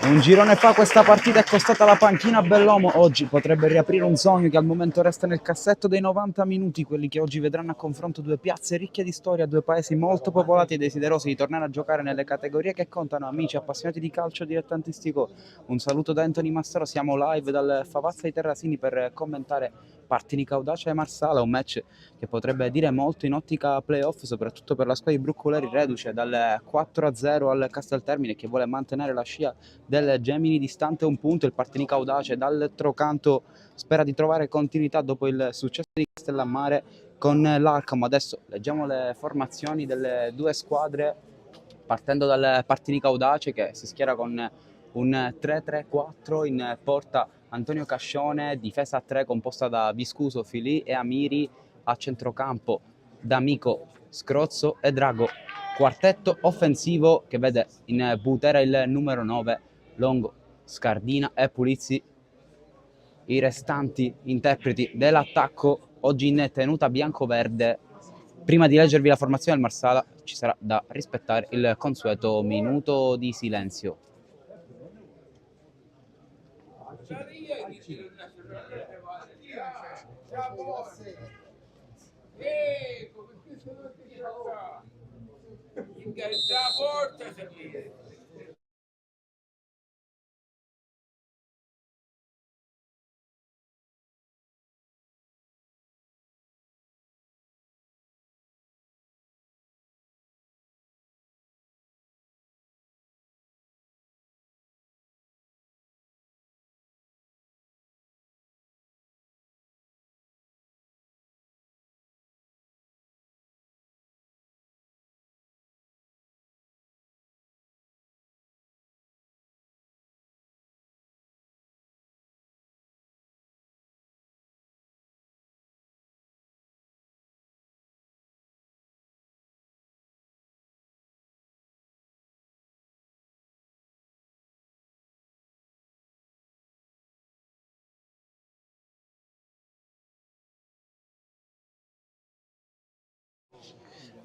Un girone fa questa partita è costata la panchina a Bellomo. Oggi potrebbe riaprire un sogno che al momento resta nel cassetto dei 90 minuti, quelli che oggi vedranno a confronto due piazze ricche di storia, due paesi molto popolati e desiderosi di tornare a giocare nelle categorie che contano. Amici appassionati di calcio dilettantistico, un saluto da Anthony Massaro. Siamo live dal Favazza di Terrasini per commentare Partinico Audace e Marsala, un match che potrebbe dire molto in ottica playoff, soprattutto per la squadra di Bruccoleri, reduce dal 4-0 al Casteltermine, che vuole mantenere la scia del Gemini distante un punto. Il Partinico Audace dall'altro canto spera di trovare continuità dopo il successo di Castellammare con l'Arcamo. Adesso leggiamo le formazioni delle due squadre, partendo dal Partinico Audace che si schiera con un 3-3-4, in porta Antonio Cascione, difesa a 3 composta da Viscuso, Filì e Amiri, a centrocampo D'Amico, Scrozzo e Drago. Quartetto offensivo che vede in Butera il numero 9, Longo, Scardina e Pulizzi, i restanti interpreti dell'attacco, oggi in tenuta bianco-verde. Prima di leggervi la formazione del Marsala ci sarà da rispettare il consueto minuto di silenzio.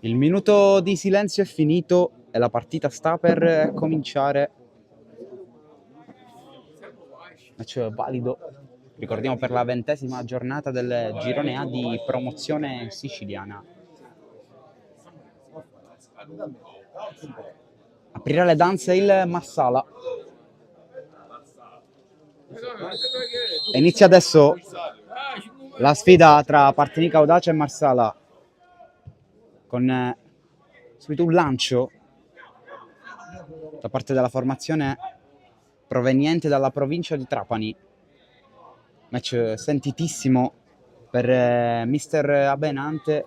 Il minuto di silenzio è finito e la partita sta per cominciare. Match valido, ricordiamo, per la 20ª giornata del girone A di promozione siciliana. Aprirà le danze il Marsala. E inizia adesso la sfida tra Partinico Audace e Marsala, con subito un lancio da parte della formazione proveniente dalla provincia di Trapani. Match sentitissimo per mister Abenante,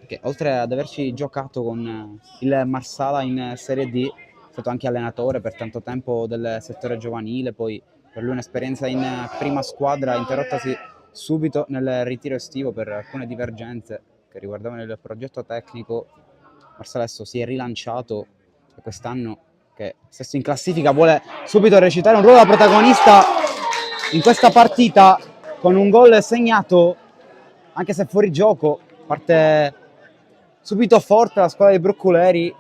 che oltre ad averci giocato con il Marsala in Serie D è stato anche allenatore per tanto tempo del settore giovanile, poi per lui un'esperienza in prima squadra interrottasi subito nel ritiro estivo per alcune divergenze che riguardavano il progetto tecnico. Marsala adesso si è rilanciato e quest'anno, che stesso in classifica, vuole subito recitare un ruolo da protagonista in questa partita con un gol segnato, anche se fuori gioco. Parte subito forte la squadra dei Bruccoleri.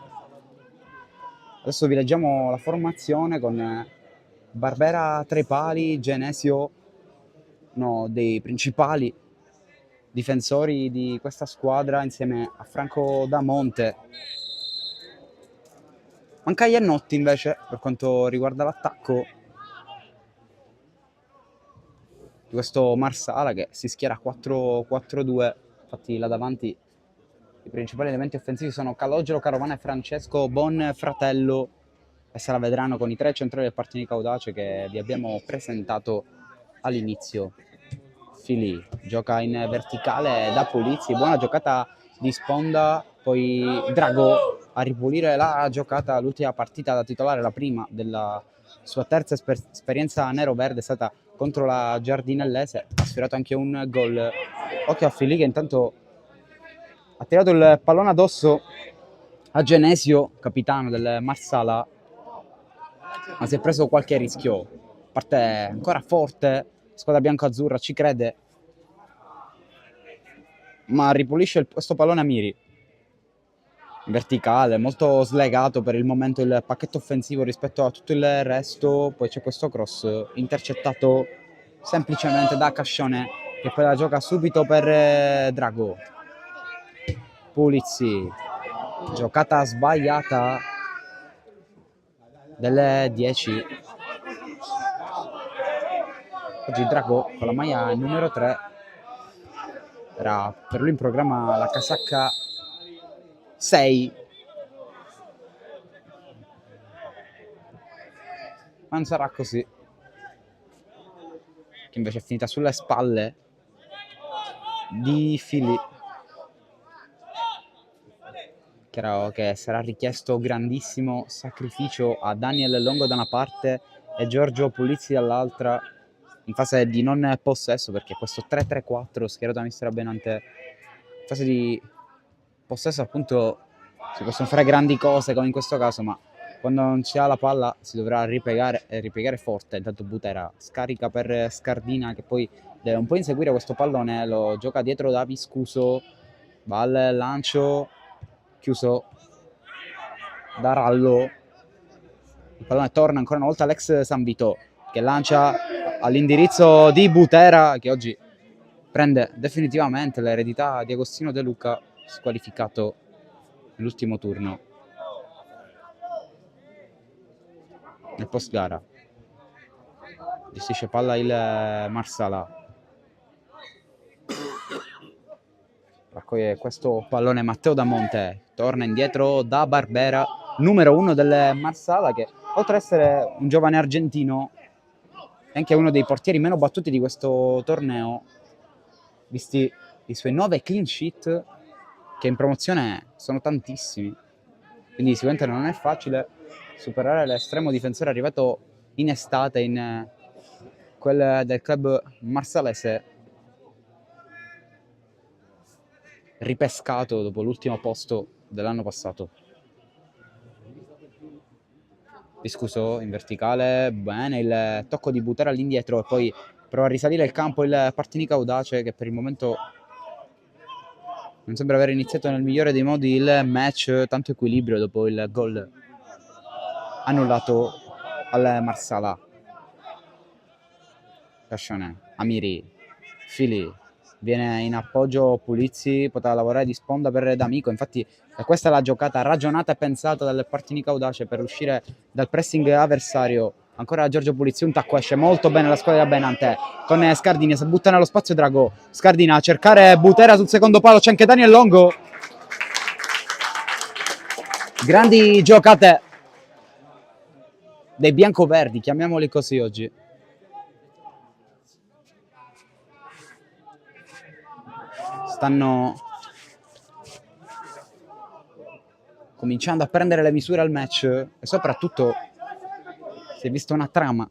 Adesso vi leggiamo la formazione con Barbera tra i pali, Genesio uno dei principali difensori di questa squadra insieme a Franco Damonte. Manca Iannotti invece per quanto riguarda l'attacco di questo Marsala, che si schiera 4-4-2. Infatti là davanti i principali elementi offensivi sono Calogero, Carovana e Francesco Bonfratello, e se la vedranno con i tre centrali del Partinico Audace che vi abbiamo presentato all'inizio. Filì gioca in verticale da Pulizzi, buona giocata di sponda, poi Drago a ripulire la giocata. L'ultima partita da titolare, la prima della sua terza esperienza nero-verde, è stata contro la Giardinellese. Ha sfiorato anche un gol. Occhio a Filì che intanto ha tirato il pallone addosso a Genesio, capitano del Marsala, ma si è preso qualche rischio. Parte ancora forte, squadra bianco-azzurra ci crede, ma ripulisce questo pallone Amiri. Verticale, molto slegato per il momento il pacchetto offensivo rispetto a tutto il resto. Poi c'è questo cross intercettato semplicemente da Cascione, che poi la gioca subito per Drago. Pulizzi, giocata sbagliata delle 10. Oggi Drago con la maglia numero 3, era per lui in programma la casacca 6, ma non sarà così, che invece è finita sulle spalle di Fili. Chiaro che sarà richiesto grandissimo sacrificio a Daniel Longo da una parte e Giorgio Pulizzi dall'altra in fase di non possesso, perché questo 3-3-4 schierato da mister Benante in fase di possesso appunto si possono fare grandi cose come in questo caso, ma quando non si ha la palla si dovrà ripiegare forte. Intanto Butera scarica per Scardina, che poi deve un po' inseguire questo pallone, lo gioca dietro da Viscuso, va al lancio chiuso da Rallo, il pallone torna ancora una volta all'ex San Vito, che lancia all'indirizzo di Butera, che oggi prende definitivamente l'eredità di Agostino De Luca, squalificato nell'ultimo turno. Nel post gara gestisce palla il Marsala, raccoglie questo pallone Matteo Damonte, torna indietro da Barbera, numero 1 del Marsala, che oltre ad essere un giovane argentino è anche uno dei portieri meno battuti di questo torneo, visti i suoi 9 clean sheet, che in promozione sono tantissimi, quindi sicuramente non è facile superare l'estremo difensore arrivato in estate in quel del club marsalese, ripescato dopo l'ultimo posto dell'anno passato. Viscuso in verticale, bene il tocco di Butera all'indietro e poi prova a risalire il campo il Partinico Audace, che per il momento non sembra aver iniziato nel migliore dei modi il match, tanto equilibrio dopo il gol annullato al Marsala. Cascione, Amiri, Fili, viene in appoggio Pulizzi, poteva lavorare di sponda per D'Amico, infatti questa è la giocata ragionata e pensata dal Partinico Audace per uscire dal pressing avversario. Ancora Giorgio Pulizzi, un tacco, esce molto bene la squadra da Benante con Scardini, si butta nello spazio Drago, Scardina a cercare Butera sul secondo palo, c'è anche Daniel Longo. Grandi giocate dei biancoverdi, chiamiamoli così oggi. Stanno cominciando a prendere le misure al match e soprattutto si è vista una trama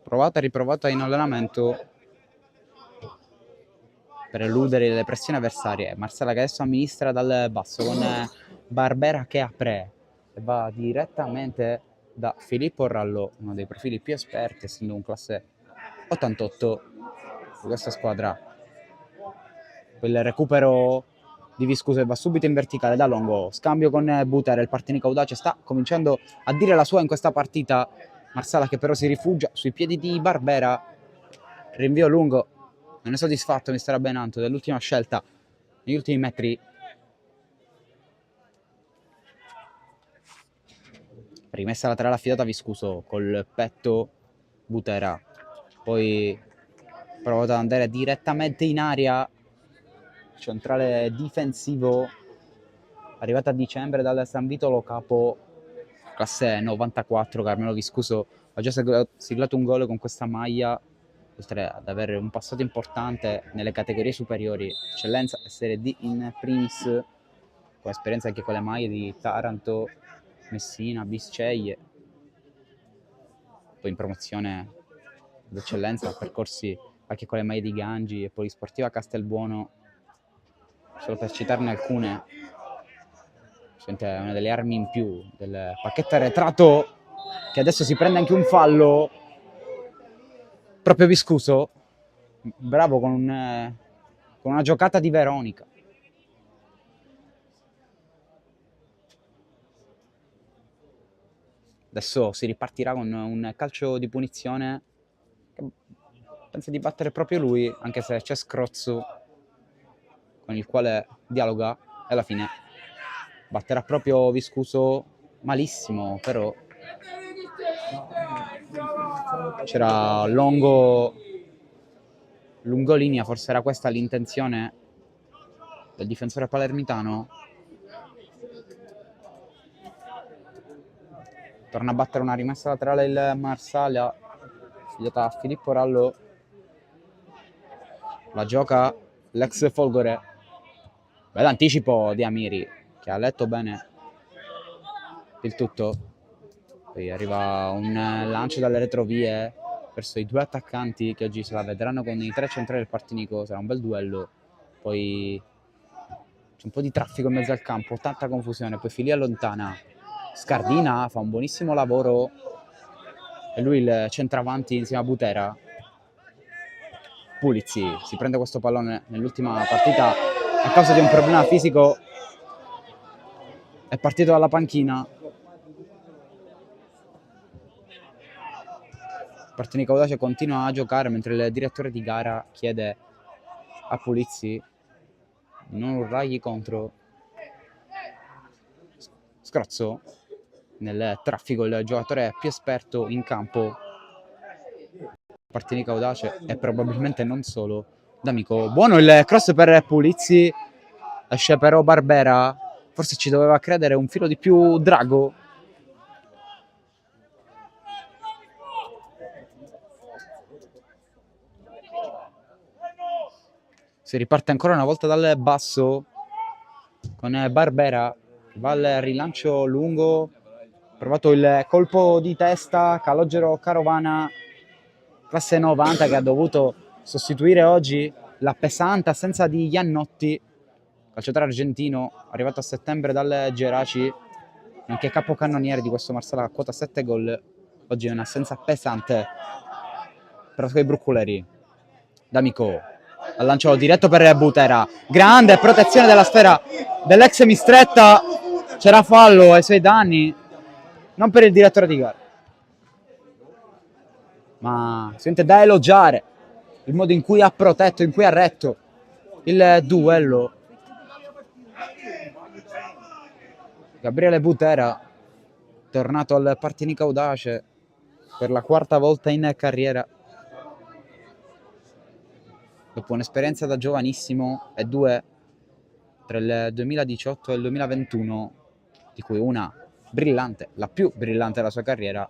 provata e riprovata in allenamento per eludere le pressioni avversarie. Marsala che adesso amministra dal basso con Barbera che apre e va direttamente da Filippo Rallo, uno dei profili più esperti, essendo un classe 88 di questa squadra. Il recupero di Viscuso va subito in verticale da Longo, scambio con Butera, il Partinico Audace sta cominciando a dire la sua in questa partita. Marsala che però si rifugia sui piedi di Barbera, rinvio lungo, non è soddisfatto mister Benanto dell'ultima scelta negli ultimi metri. Rimessa laterale affidata a Viscuso col petto Butera, poi prova ad andare direttamente in aria, centrale difensivo arrivato a dicembre dal San Vito Lo Capo, classe 94. Carmelo Viscuso ha già siglato un gol con questa maglia, oltre ad avere un passato importante nelle categorie superiori, eccellenza e Serie D in primis, con esperienza anche con le maglie di Taranto, Messina, Bisceglie, poi in promozione d'eccellenza, percorsi anche con le maglie di Gangi e Polisportiva Castelbuono, solo per citarne alcune. È una delle armi in più del pacchetto arretrato, che adesso si prende anche un fallo proprio Viscuso, bravo con una giocata di Veronica, Adesso si ripartirà con un calcio di punizione che pensa di battere proprio lui, anche se c'è Scrozzo con il quale dialoga e alla fine batterà proprio Viscuso malissimo, però c'era lungolinea, forse era questa l'intenzione del difensore palermitano. Torna a battere una rimessa laterale il Marsala, affidata a Filippo Rallo. La gioca l'ex Folgore. Bell'anticipo di Amiri, che ha letto bene il tutto. Poi arriva un lancio dalle retrovie verso i due attaccanti che oggi se la vedranno con i tre centrali del Partinico. Sarà un bel duello. Poi c'è un po' di traffico in mezzo al campo, tanta confusione. Poi Fili allontana. Scardina fa un buonissimo lavoro. E lui il centravanti insieme a Butera. Pulizzi si prende questo pallone nell'ultima partita a causa di un problema fisico. È partito dalla panchina. Partinico Audace continua a giocare mentre il direttore di gara chiede a Pulizzi di non urlargli contro. Scrozzo nel traffico, il giocatore più esperto in campo. Partinico Audace e probabilmente non solo. D'Amico, buono il cross per Pulizzi, esce però Barbera, forse ci doveva credere un filo di più Drago. Si riparte ancora una volta dal basso con Barbera, va al rilancio lungo, provato il colpo di testa, Calogero Carovana, classe 90, che ha dovuto sostituire oggi la pesante assenza di Iannotti, calciatore argentino arrivato a settembre dal Geraci, nonché capocannoniere di questo Marsala a quota 7 gol. Oggi è un'assenza pesante per i bruccoleri. D'Amico al lancio diretto per Butera, grande protezione della sfera dell'ex Mistretta, c'era fallo ai suoi danni, non per il direttore di gara, ma si sente da elogiare il modo in cui ha protetto, in cui ha retto il duello. Gabriele Butera, tornato al Partinico Audace per la quarta volta in carriera, dopo un'esperienza da giovanissimo e due tra il 2018 e il 2021, di cui una brillante, la più brillante della sua carriera,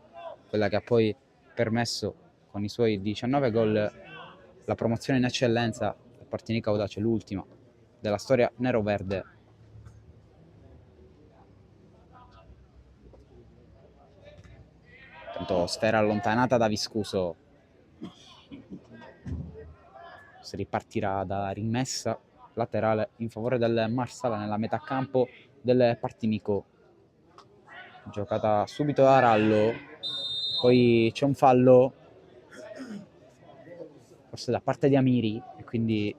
quella che ha poi permesso con i suoi 19 gol la promozione in eccellenza del Partinico Audace, l'ultima della storia nero-verde. Tanto sfera allontanata da Viscuso. Si ripartirà da rimessa laterale in favore del Marsala nella metà campo del Partinico, giocata subito da Rallo, poi c'è un fallo forse da parte di Amiri e quindi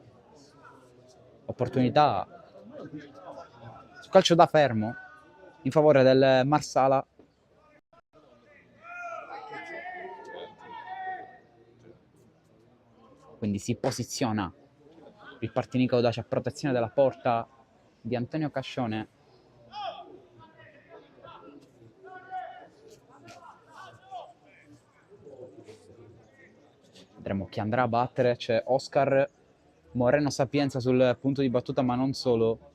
opportunità su calcio da fermo in favore del Marsala. Quindi si posiziona il Partinico Audace a protezione della porta di Antonio Cascione. Vedremo chi andrà a battere. C'è Oscar Moreno Sapienza sul punto di battuta, ma non solo.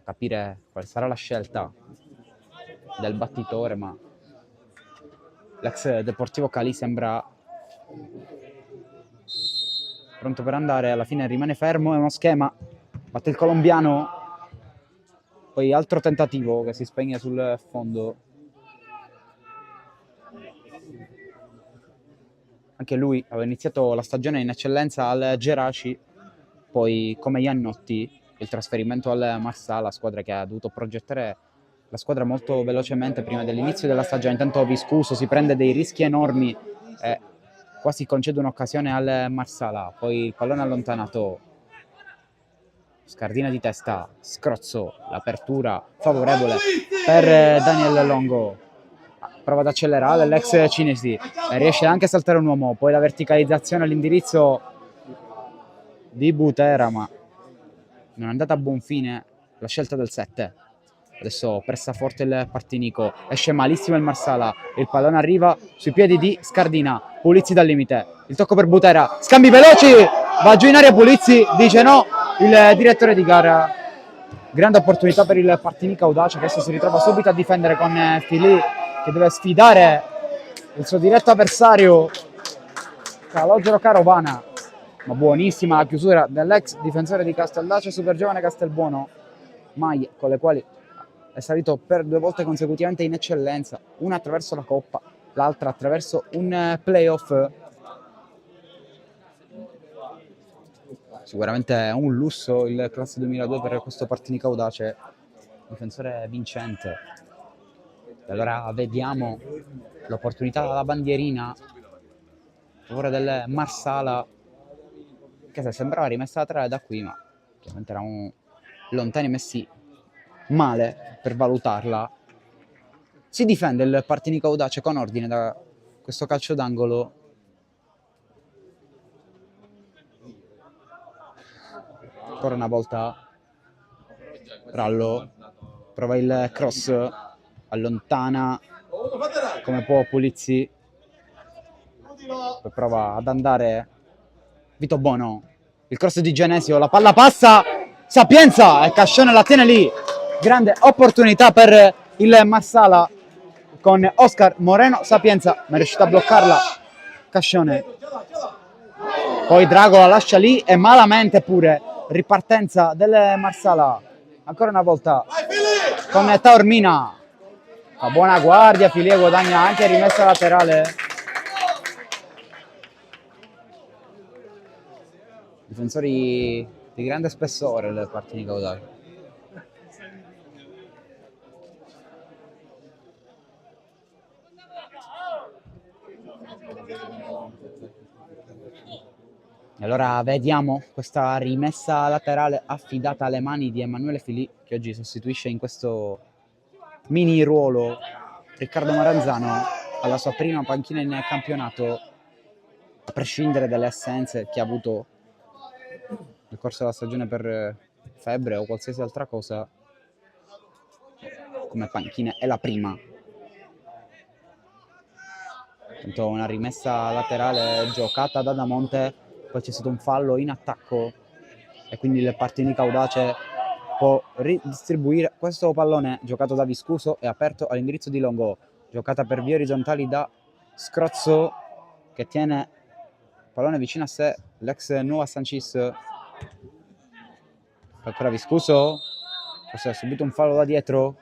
Capire quale sarà la scelta del battitore, ma l'ex Deportivo Cali sembra pronto per andare, alla fine rimane fermo, è uno schema, batte il colombiano, poi altro tentativo che si spegne sul fondo. Anche lui aveva iniziato la stagione in eccellenza al Geraci, poi come Iannotti il trasferimento al Marsala, squadra che ha dovuto progettare la squadra molto velocemente prima dell'inizio della stagione. Intanto Viscuso si prende dei rischi enormi e quasi concede un'occasione al Marsala, poi il pallone allontanato Scardina di testa, Scrozzo, l'apertura favorevole per Daniel Longo. Prova ad accelerare l'ex cinesi e riesce anche a saltare un uomo. Poi la verticalizzazione all'indirizzo di Butera, ma non è andata a buon fine la scelta del 7. Adesso pressa forte il Partinico, esce malissimo il Marsala, il pallone arriva sui piedi di Scardina, Pulizzi dal limite, il tocco per Butera, scambi veloci, va giù in aria Pulizzi, dice no il direttore di gara. Grande opportunità per il Partinico audace che adesso si ritrova subito a difendere con Fili che deve sfidare il suo diretto avversario Calogero Carovana. Ma buonissima la chiusura dell'ex difensore di Casteldace, super giovane Castelbuono, maglie con le quali è salito per 2 volte consecutivamente in eccellenza, una attraverso la Coppa, l'altra attraverso un playoff. Sicuramente è un lusso il classe 2002 per questo Partinico audace, difensore vincente. E allora vediamo l'opportunità dalla bandierina a favore del Marsala, che se sembrava rimessa a 3 da qui, ma chiaramente erano lontani messi male per valutarla. Si difende il Partinico audace con ordine da questo calcio d'angolo. Ancora una volta Rallo prova il cross, allontana come può Pulizzi, poi prova ad andare Vito Bono, il cross di Genesio, la palla passa, Sapienza e Cascione la tiene lì. Grande opportunità per il Marsala con Oscar Moreno, Sapienza ma è riuscito a bloccarla Cascione, poi Drago la lascia lì e malamente pure. Ripartenza del Marsala ancora una volta con Taormina, a buona guardia, Filie guadagna anche rimessa laterale. Difensori di grande spessore il Partinico audace. E allora vediamo questa rimessa laterale affidata alle mani di Emanuele Filì, che oggi sostituisce in questo mini ruolo Riccardo Maranzano alla sua prima panchina in campionato, a prescindere dalle assenze che ha avuto nel corso della stagione per febbre o qualsiasi altra cosa. Come panchina è la prima. Intanto una rimessa laterale giocata da Damonte, poi c'è stato un fallo in attacco e quindi il Partinico audace può ridistribuire questo pallone giocato da Viscuso e aperto all'indirizzo di Longo, giocata per vie orizzontali da Scrozzo che tiene il pallone vicino a sé, l'ex Nuova Sancis. Ancora Viscuso, forse ha subito un fallo da dietro,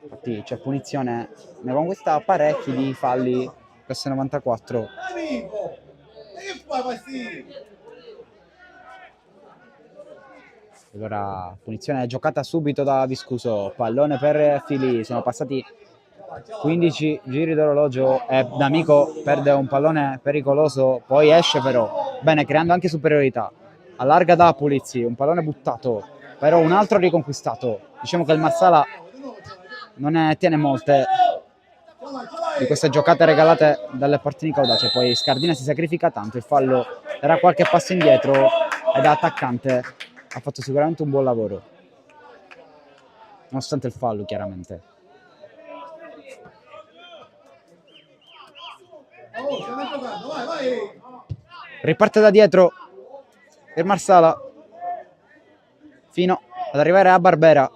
infatti c'è punizione, ne conquista parecchi di falli questo 94. Allora punizione giocata subito da Viscuso, pallone per Fili, sono passati 15 giri d'orologio e D'Amico perde un pallone pericoloso, poi esce però bene, creando anche superiorità, allarga da Pulizzi, un pallone buttato, però un altro riconquistato. Diciamo che il Marsala non ne tiene molte di queste giocate regalate dalle Partinico audace. Poi Scardina si sacrifica tanto, il fallo era qualche passo indietro e da attaccante ha fatto sicuramente un buon lavoro, nonostante il fallo chiaramente. Riparte da dietro il Marsala fino ad arrivare a Barbera,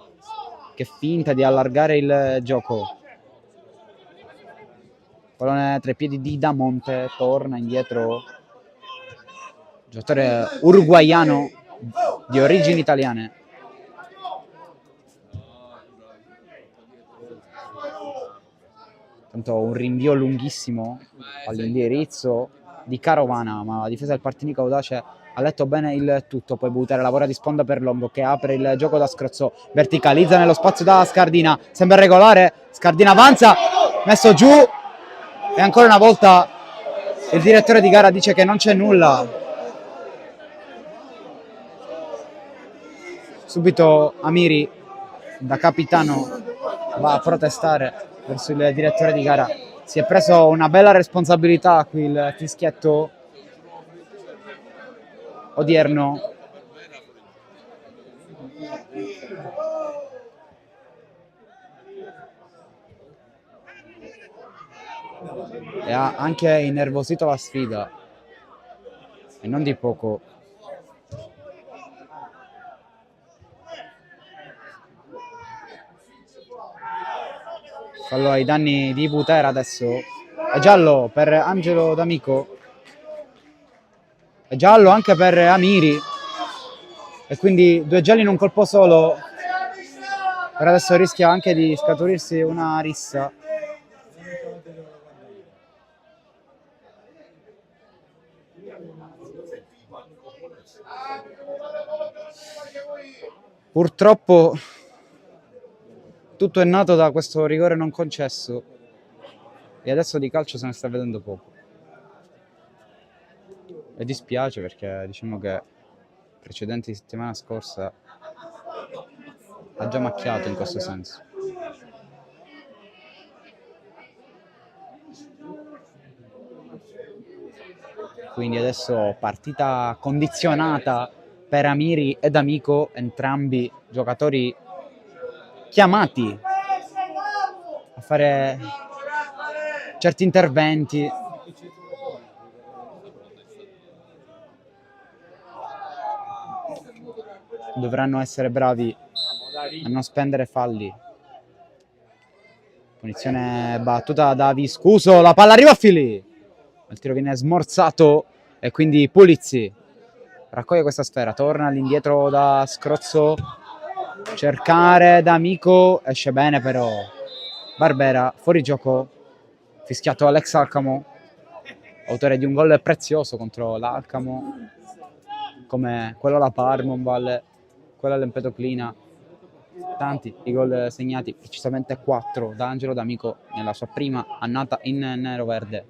che finta di allargare il gioco. Pallone tra i piedi di Damonte, torna indietro, giocatore uruguaiano di origini italiane. Tanto un rinvio lunghissimo all'indirizzo di Carovana, ma la difesa del Partinico audace ha letto bene il tutto. Poi Butera lavora di sponda per Longo che apre il gioco da Scrozzo, verticalizza nello spazio da Scardina, sembra regolare, Scardina avanza, messo giù e ancora una volta il direttore di gara dice che non c'è nulla. Subito Amiri, da capitano, va a protestare verso il direttore di gara. Si è preso una bella responsabilità qui il fischietto odierno. E ha anche innervosito la sfida, e non di poco. Fallo ai danni di Butera adesso. È giallo per Angelo D'Amico. È giallo anche per Amiri. E quindi 2 gialli in un colpo solo. Per adesso rischia anche di scaturirsi una rissa. Purtroppo tutto è nato da questo rigore non concesso e adesso di calcio se ne sta vedendo poco. E dispiace perché diciamo che precedenti settimana scorsa ha già macchiato in questo senso. Quindi adesso partita condizionata per Amiri ed Amico, entrambi giocatori chiamati a fare certi interventi. Dovranno essere bravi a non spendere falli. Punizione battuta da Viscuso, la palla arriva a Fili. Il tiro viene smorzato e quindi Pulizzi raccoglie questa sfera, torna all'indietro da Scrozzo, cercare D'Amico, esce bene però Barbera, fuori gioco, fischiato Alex Alcamo, autore di un gol prezioso contro l'Alcamo, come quello alla Parmonval, quello all'Empedoclina, tanti i gol segnati, precisamente 4 da Angelo D'Amico nella sua prima annata in nero-verde.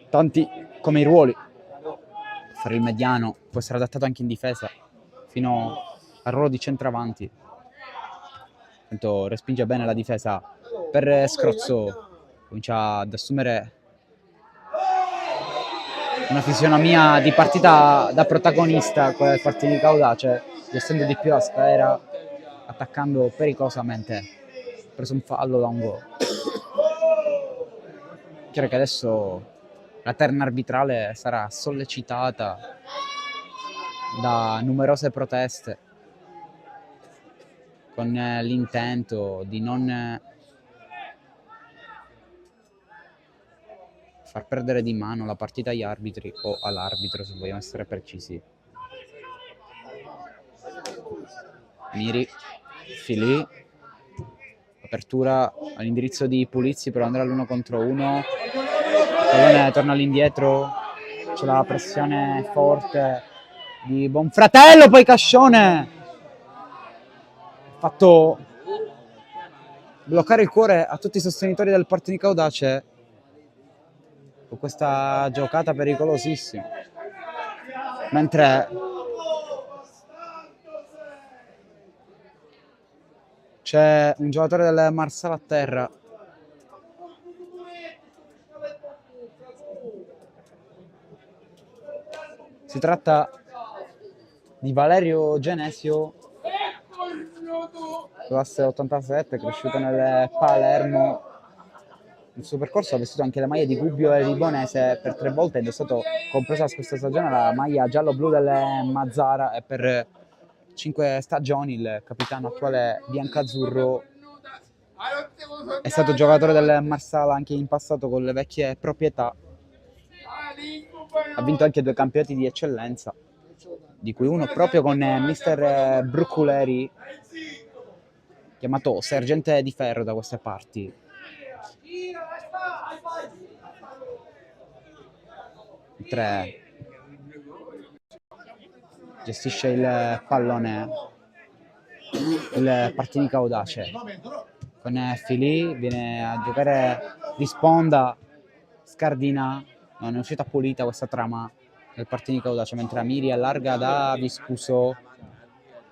Tanti come i ruoli, fare il mediano, può essere adattato anche in difesa, fino al ruolo di centravanti. Intanto respinge bene la difesa per Scrozzo, comincia ad assumere una fisionomia di partita da protagonista con il Partinico Audace, gestendo di più la sfera, attaccando pericolosamente. Ha preso un fallo da un gol. Chiaro che adesso la terna arbitrale sarà sollecitata da numerose proteste con l'intento di non far perdere di mano la partita agli arbitri o all'arbitro, se vogliamo essere precisi. Miri, Fili, apertura all'indirizzo di Pulizzi per andare all'1 contro 1. Il pallone torna all'indietro, c'è la pressione forte di Bonfratello, poi Cascione ha fatto bloccare il cuore a tutti i sostenitori del Partinico Audace con questa giocata pericolosissima, mentre c'è un giocatore del Marsala a terra. Si tratta di Valerio Genesio, classe 87, cresciuto nel Palermo. Nel suo percorso ha vestito anche le maglie di Gubbio e Ribonese per 3 volte ed è stato, compresa la scorsa stagione, la maglia giallo-blu del Mazzara, e per 5 stagioni il capitano attuale biancazzurro è stato giocatore del Marsala anche in passato con le vecchie proprietà. Ha vinto anche 2 campionati di eccellenza, di cui uno proprio con mister Bruculeri, chiamato sergente di ferro da queste parti. Mentre gestisce il pallone il Partinico Audace con Fili, viene a giocare di sponda, scardina, non è uscita pulita questa trama del Partinico Audace, mentre Amiri allarga da Viscuso,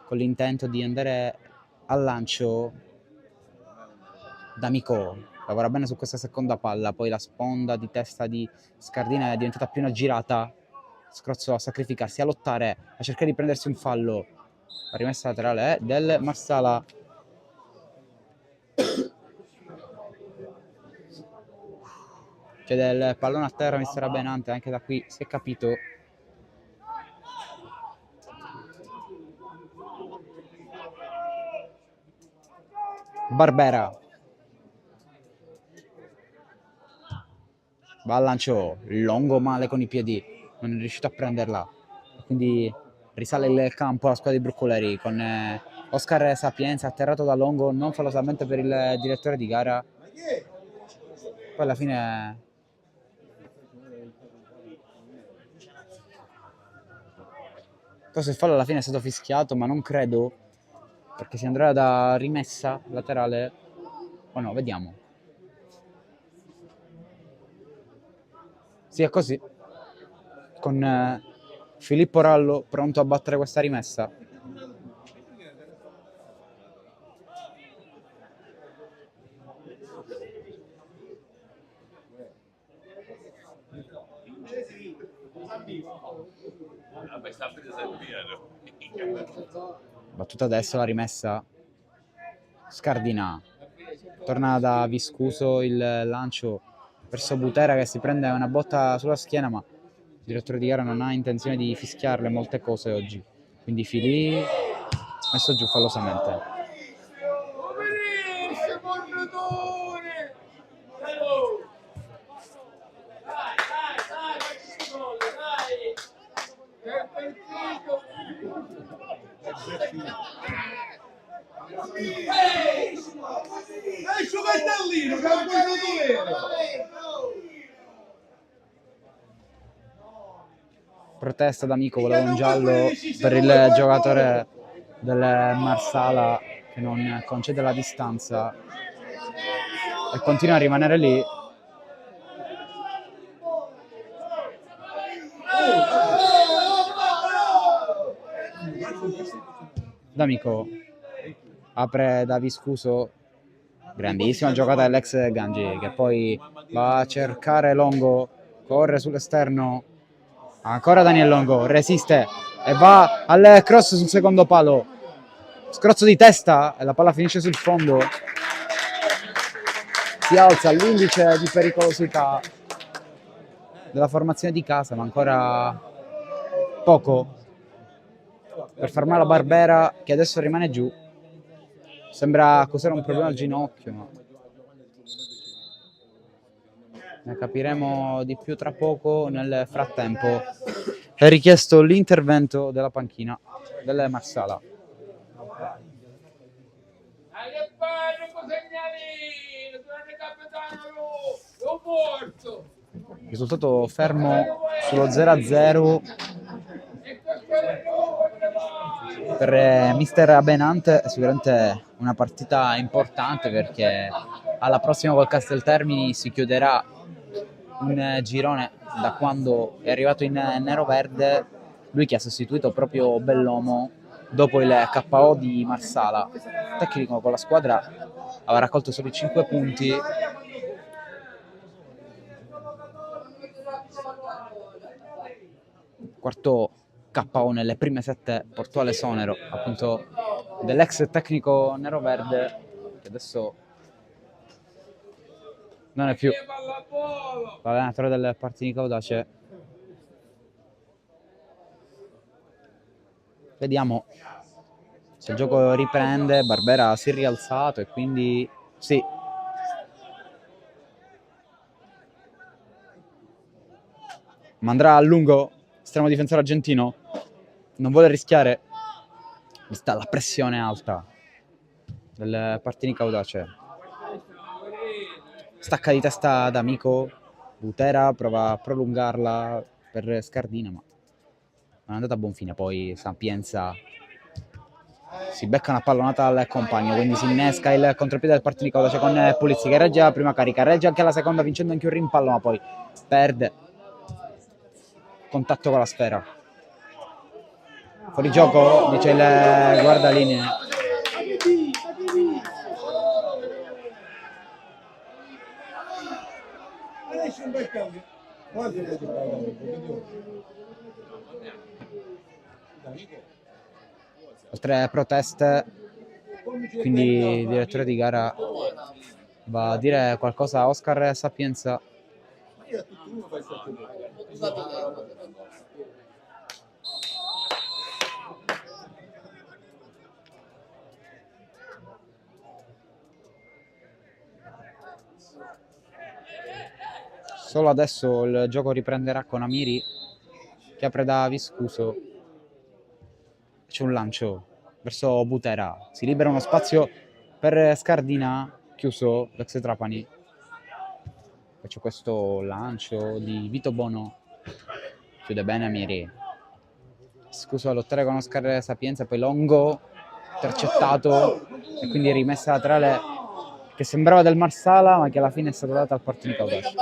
con l'intento di andare al lancio. D'Amico lavora bene su questa seconda palla, poi la sponda di testa di Scardina è diventata più una girata. Scrozzo a sacrificarsi, a lottare, a cercare di prendersi un fallo. La rimessa laterale è del Marsala. C'è del pallone a terra, mister Abenante, anche da qui si è capito. Barbera va al lancio, Longo male con i piedi, non è riuscito a prenderla, quindi risale il campo alla squadra di Broccoleri con Oscar Sapienza atterrato da Longo, non falosamente per il direttore di gara. Poi alla fine forse il fallo alla fine è stato fischiato, ma non credo, perché si andrà da rimessa laterale o no, vediamo. Sì, è così, con Filippo Rallo pronto a battere questa rimessa. Battuta adesso la rimessa. Scardina torna da Viscuso il lancio verso Butera che si prende una botta sulla schiena, ma il direttore di gara non ha intenzione di fischiarle molte cose oggi, quindi Filì messo giù fallosamente. Protesta d'Amico, voleva un giallo per il giocatore del Marsala che non concede la distanza e continua a rimanere lì. D'Amico apre da Viscuso, grandissima giocata dell'ex Gangi che poi va a cercare Longo, corre sull'esterno, ancora Daniel Longo, resiste e va al cross sul secondo palo, scrozzo di testa e la palla finisce sul fondo. Si alza l'indice di pericolosità della formazione di casa, ma ancora poco per fermare la Barbera che adesso rimane giù. Sembra accusare un problema al ginocchio, ma ne capiremo di più tra poco. Nel frattempo è richiesto l'intervento della panchina del Marsala. Risultato fermo sullo 0-0 per mister Abenante. È sicuramente una partita importante perché alla prossima col Casteltermini si chiuderà un girone da quando è arrivato in nero-verde, lui che ha sostituito proprio Bellomo dopo il KO di Marsala. Tecnico con la squadra aveva raccolto solo i 5 punti. Quarto KO nelle prime 7 portò all'esonero appunto dell'ex tecnico nero-verde che adesso non è più l'allenatore del Partinico Audace. Vediamo se il gioco riprende. Barbera si è rialzato e quindi sì, ma andrà a lungo estremo difensore argentino, non vuole rischiare vista la pressione alta del Partinico Audace. Stacca di testa d'Amico, Butera prova a prolungarla per Scardina, ma non è andata a buon fine. Poi Sapienza si becca una pallonata al compagno, quindi si innesca il contropiede del Partinico Audace con Pulizzi che regge la prima carica, regge anche la seconda vincendo anche un rimpallo, ma poi perde contatto con la sfera. Fuori gioco, dice il guardalinee. Altre proteste, quindi il direttore di gara va a dire qualcosa a Oscar Sapienza. Solo adesso il gioco riprenderà con Amiri che apre da Viscuso. C'è un lancio verso Butera. Si libera uno spazio per Scardina, chiuso l'ex Trapani. Poi c'è questo lancio di Vito Bono. Chiude bene Amiri. Scuso a lottare con Oscar Sapienza, poi Longo intercettato e quindi rimessa laterale che sembrava del Marsala ma che alla fine è stata data al Partini Caudace.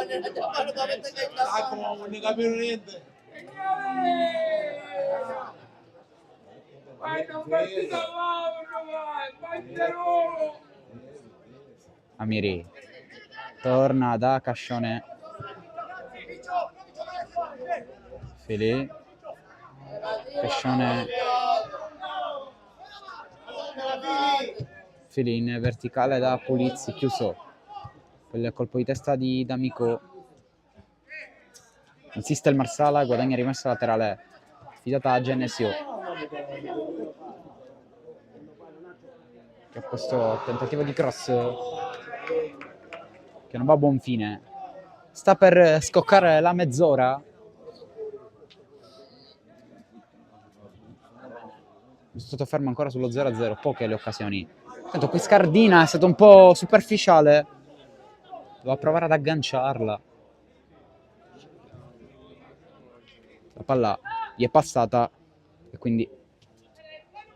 Amiri torna da Cascione. Fili Cascione Fili in verticale da Pulizzi, chiuso quel colpo di testa di D'Amico. Insiste il Marsala, guadagna rimessa laterale affidata a Genesio, che ha questo tentativo di cross che non va a buon fine. Sta per scoccare la mezz'ora. È stato fermo ancora sullo 0-0, poche le occasioni. Tanto qui Scardina è stato un po' superficiale, doveva provare ad agganciarla. La palla gli è passata e quindi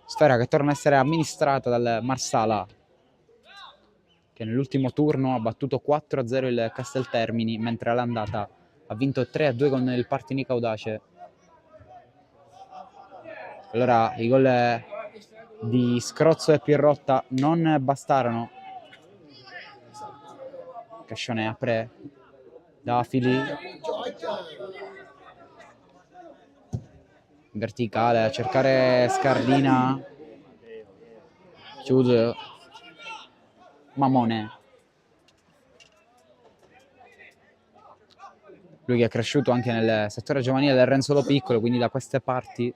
sfera che torna a essere amministrata dal Marsala, che nell'ultimo turno ha battuto 4-0 il Casteltermini, mentre all'andata ha vinto 3-2 con il Partini Caudace. Allora i gol di Scrozzo e Pirrotta non bastarono. Cascione apre da Fili, verticale a cercare Scardina, chiude Mamone, lui che è cresciuto anche nel settore giovanile del Renzolo Piccolo, quindi da queste parti,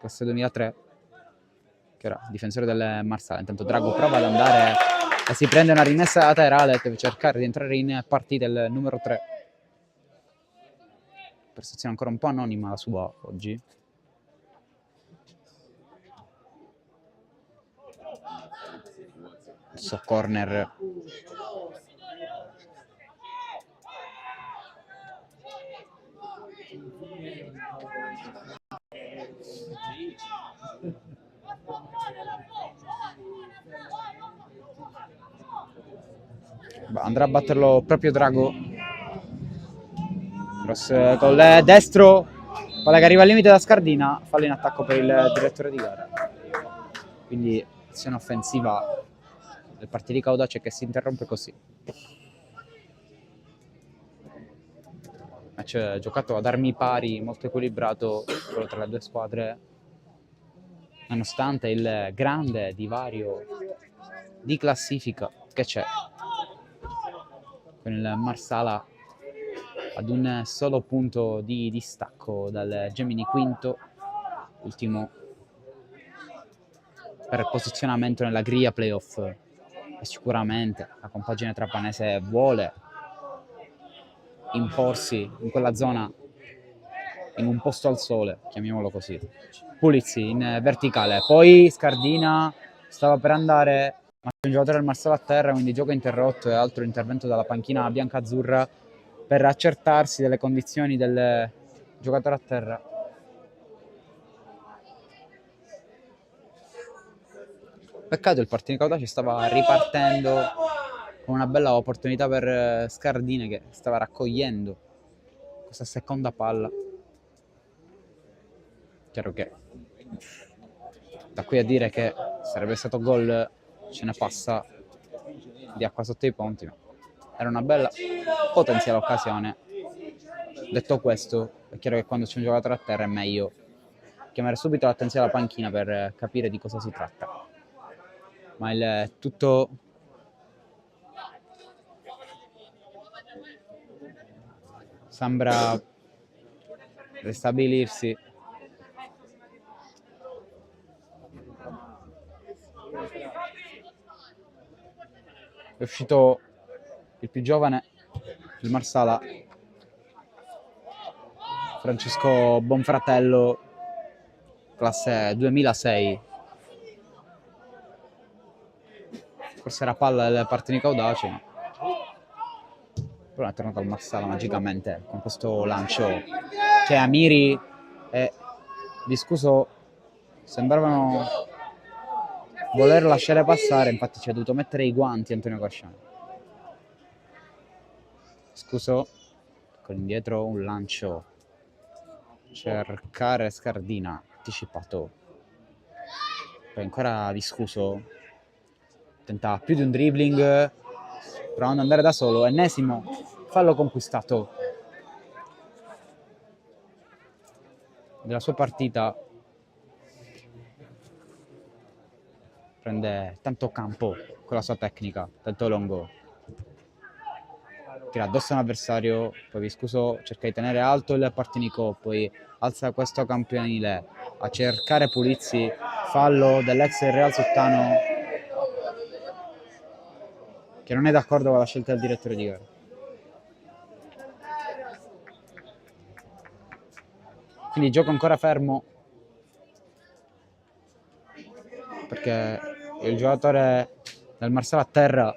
classe 2003, che era difensore del Marsala. Intanto Drago prova ad andare e si prende una rimessa laterale per cercare di entrare in partita il numero 3. Prestazione ancora un po' anonima la sua oggi. Adesso corner. Andrà a batterlo proprio Drago. Cross col destro, palla che arriva al limite da Scardina, fallo in attacco per il direttore di gara. Quindi azione offensiva del Partini Caudace che si interrompe così. Match giocato ad armi pari, molto equilibrato quello tra le due squadre, nonostante il grande divario di classifica che c'è, con il Marsala ad un solo punto di distacco dal Gemini quinto, ultimo per posizionamento nella griglia playoff. E sicuramente la compagine trapanese vuole imporsi in quella zona, in un posto al sole, chiamiamolo così. Pulizzi in verticale, poi Scardina stava per andare, ma c'è un giocatore del Marsala a terra, quindi gioco interrotto e altro intervento dalla panchina bianca-azzurra per accertarsi delle condizioni del giocatore a terra. Peccato, il Partini Caudace stava ripartendo con una bella opportunità per Scardina che stava raccogliendo questa seconda palla. Chiaro che Da qui a dire che sarebbe stato gol, ce ne passa di acqua sotto i ponti, ma era una bella potenziale occasione. Detto questo, è chiaro che quando c'è un giocatore a terra è meglio chiamare subito l'attenzione alla panchina per capire di cosa si tratta. Ma il tutto sembra ristabilirsi. È uscito il più giovane, il Marsala, Francesco Bonfratello, classe 2006. Forse era palla del Partinico Audace, ma però è tornato al Marsala magicamente con questo lancio. Cioè Amiri e Viscuso sembravano voler lasciare passare, infatti ci ha dovuto mettere i guanti Antonio Cosciano. Scuso, con indietro un lancio, cercare Scardina, anticipato, poi ancora Viscuso, tentava più di un dribbling, provando ad andare da solo, ennesimo fallo conquistato della sua partita. Prende tanto campo con la sua tecnica, tanto lungo, tira addosso a un avversario, poi Viscuso cerca di tenere alto il Partinico, poi alza questo campanile a cercare Pulizzi, fallo dell'ex Real Sottano che non è d'accordo con la scelta del direttore di gara. Quindi gioco ancora fermo perché il giocatore del Marsala a terra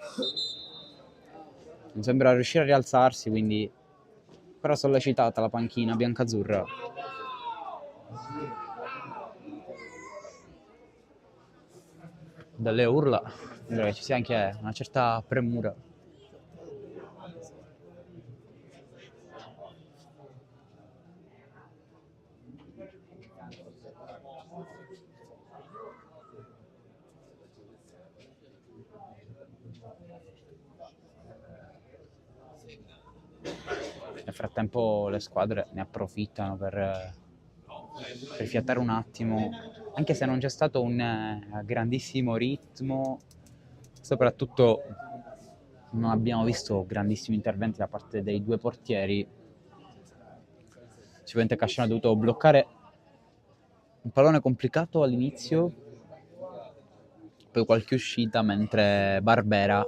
non sembra riuscire a rialzarsi, quindi ancora sollecitata la panchina biancazzurra. Dalle urla sembra che ci sia anche una certa premura. Nel frattempo le squadre ne approfittano per rifiatare un attimo, anche se non c'è stato un grandissimo ritmo, soprattutto non abbiamo visto grandissimi interventi da parte dei due portieri. Sicuramente Casciano ha dovuto bloccare un pallone complicato all'inizio, poi qualche uscita, mentre Barbera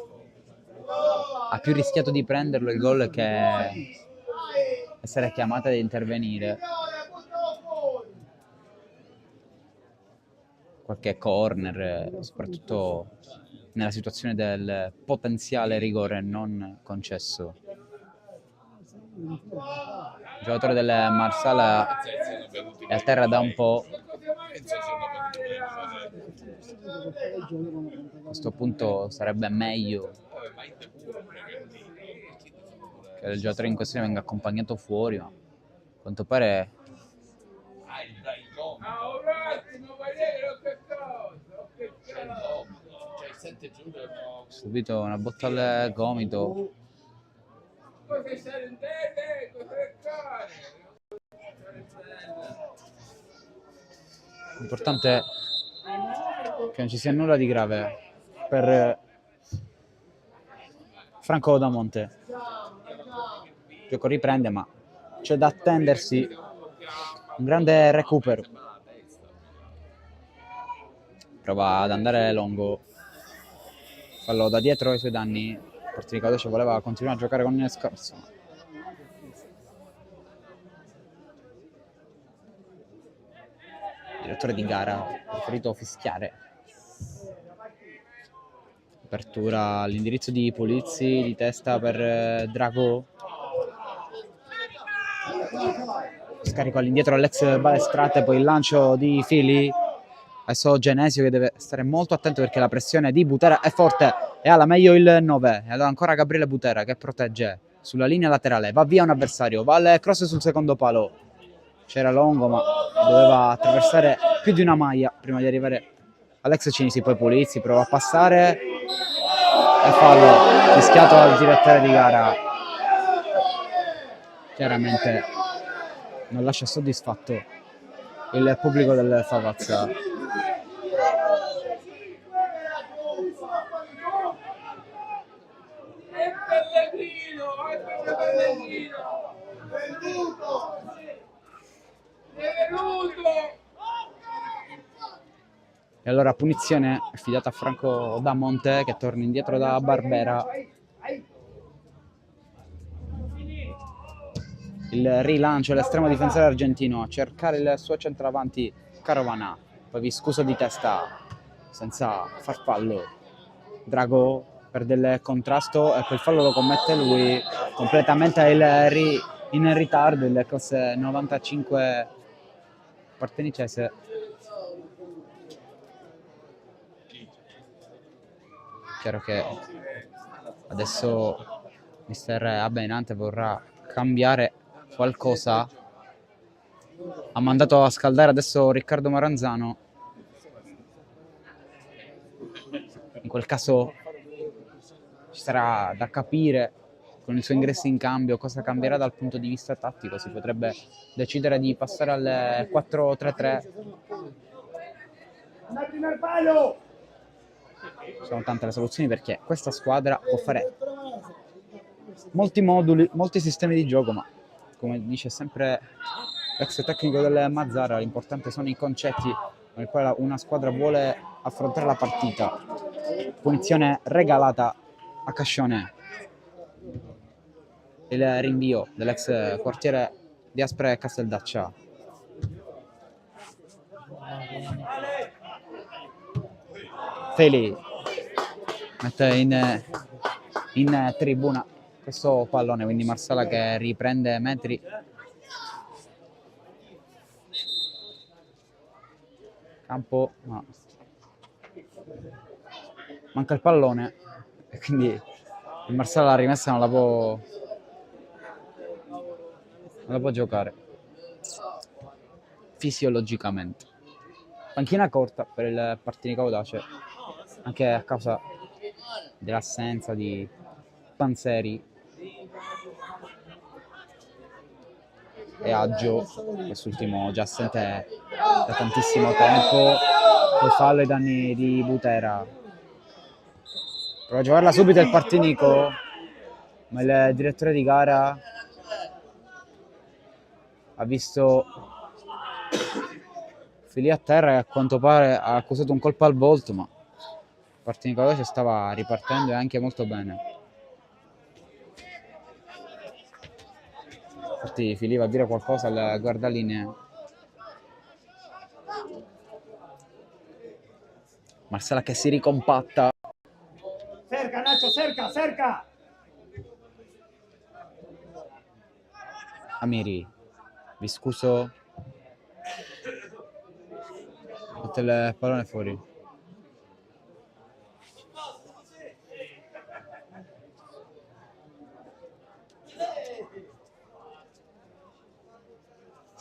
ha più rischiato di prenderlo il gol che essere chiamata ad intervenire. Qualche corner, soprattutto nella situazione del potenziale rigore non concesso. Il giocatore del Marsala è a terra da un po'. A questo punto sarebbe meglio che il giocatore in questione venga accompagnato fuori, ma a quanto pare subito una botta al gomito. L'importante è che non ci sia nulla di grave per Franco Odamonte. Il gioco riprende, ma c'è da attendersi un grande recupero. Prova ad andare lungo, fallo da dietro ai suoi danni. Partinico Audace voleva continuare a giocare con il scorso. Il direttore di gara ha preferito fischiare. Apertura all'indirizzo di Pulizzi, di testa per Drago. Scarico all'indietro all'ex Balestrate, poi il lancio di Fili. Adesso Genesio che deve stare molto attento perché la pressione di Butera è forte e ha la meglio il 9. E allora ancora Gabriele Butera che protegge sulla linea laterale. Va via un avversario, va al cross sul secondo palo. c'era Longo, ma doveva attraversare più di una maglia prima di arrivare all'ex Cinisi. Poi Pulizzi prova a passare e fallo fischiato dal direttore di gara. Chiaramente non lascia soddisfatto il pubblico del Favazza. E allora punizione affidata a Franco Damonte, che torna indietro da Barbera. Il rilancio, l'estremo difensore argentino a cercare il suo centravanti Carovana, poi Viscuso di testa senza far fallo. Drago perde il contrasto e poi il fallo lo commette lui, completamente in ritardo il classe 95 partenicese. Chiaro che adesso mister Abenante vorrà cambiare qualcosa. Ha mandato a scaldare adesso Riccardo Maranzano. In quel caso ci sarà da capire con il suo ingresso in cambio cosa cambierà dal punto di vista tattico. Si potrebbe decidere di passare al 4-3-3. Sono tante le soluzioni, perché questa squadra può fare molti moduli, molti sistemi di gioco, ma come dice sempre l'ex tecnico del Mazzara, l'importante sono i concetti con i quali una squadra vuole affrontare la partita. Punizione regalata a Cascione. Il rinvio dell'ex quartiere di Aspre e Casteldaccia. Feli mette in tribuna questo pallone, quindi Marsala che riprende metri. Campo, no. Manca il pallone e quindi il Marsala la rimessa non la può giocare fisiologicamente. Panchina corta per il Partinico Audace, anche a causa dell'assenza di Panzeri e Aggio, quest'ultimo già assente da tantissimo tempo. Poi fallo ai danni di Butera. Prova a giocarla subito il Partinico, ma il direttore di gara ha visto Fili a terra e a quanto pare ha accusato un colpo al volto, ma il Partinico Audace stava ripartendo e anche molto bene. Infatti Fili va a dire qualcosa al guardalinee. Marsala che si ricompatta. Cerca Nacho, cerca. Amiri, Viscuso, mette il pallone fuori.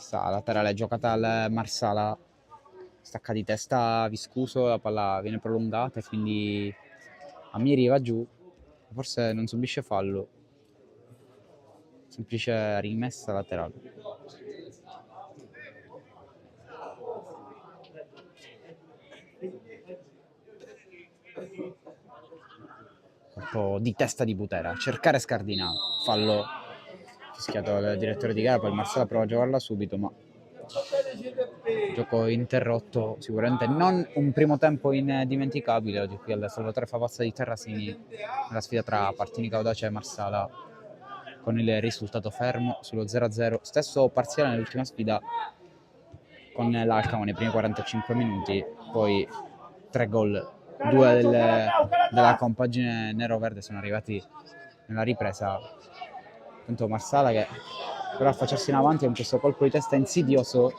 Laterale giocata al Marsala, stacca di testa Viscuso, la palla viene prolungata e quindi Amiri va giù, forse non subisce fallo, semplice rimessa laterale. Colpo di testa di Butera, cercare Scardina, fallo fischiato dal direttore di gara. Poi il Marsala prova a giocarla subito, ma gioco interrotto. Sicuramente non un primo tempo indimenticabile oggi qui al Salvatore Favazza di Terrasini, nella sfida tra Partinico Audace e Marsala, con il risultato fermo sullo 0-0. Stesso parziale nell'ultima sfida con l'Alcamo nei primi 45 minuti, poi 3 gol, 2 della compagine nero-verde sono arrivati nella ripresa. Appunto Marsala che però affacciarsi in avanti con questo colpo di testa insidioso,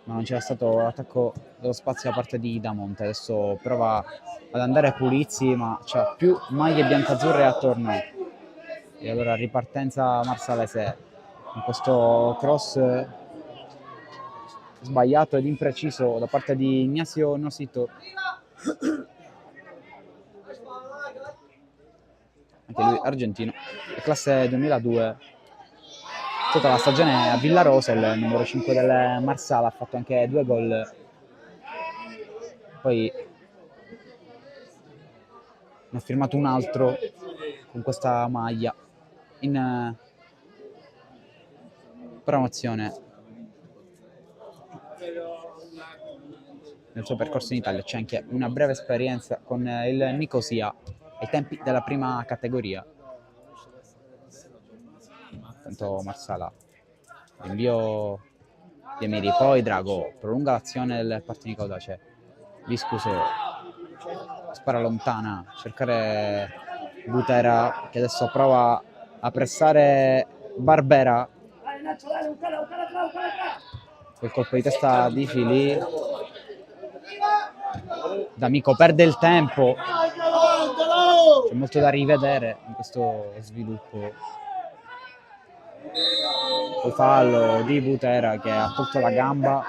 ma non c'era stato l'attacco dello spazio da parte di Damonte. Adesso prova ad andare Pulizzi, ma c'ha più maglie biancazzurre attorno, e allora ripartenza marsalese in questo cross sbagliato ed impreciso da parte di Ignacio Nosito. Anche lui argentino, classe 2002. Tutta la stagione a Villarosa, il numero 5 del Marsala, ha fatto anche 2 gol. Poi ne ha firmato un altro con questa maglia in promozione nel suo percorso in Italia. C'è anche una breve esperienza con il Nicosia ai tempi della prima categoria. Tanto Marsala, invio di Emiri, poi Drago prolunga l'azione del Partinico Audace. Viscuso spara lontana, cercare Butera che adesso prova a pressare Barbera. Quel colpo di testa di Fili. D'Amico perde il tempo. C'è molto da rivedere in questo sviluppo. Il fallo di Butera che ha tolto la gamba,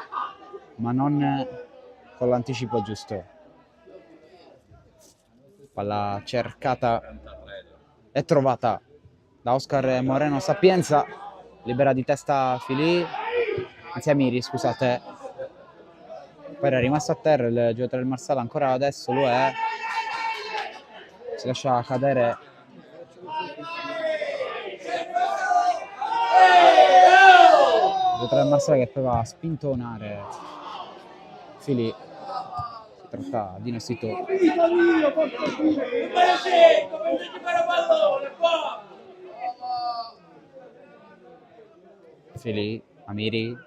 ma non con l'anticipo giusto. Palla cercata e trovata da Oscar Moreno Sapienza, libera di testa Fili, anzi Amiri, scusate. Poi era rimasto a terra il giocatore del Marsala, ancora adesso lo è. Si lascia cadere il giocatore del Marsala che poi va a spintonare Fili. Si tratta di Nosito. Fili, Amiri.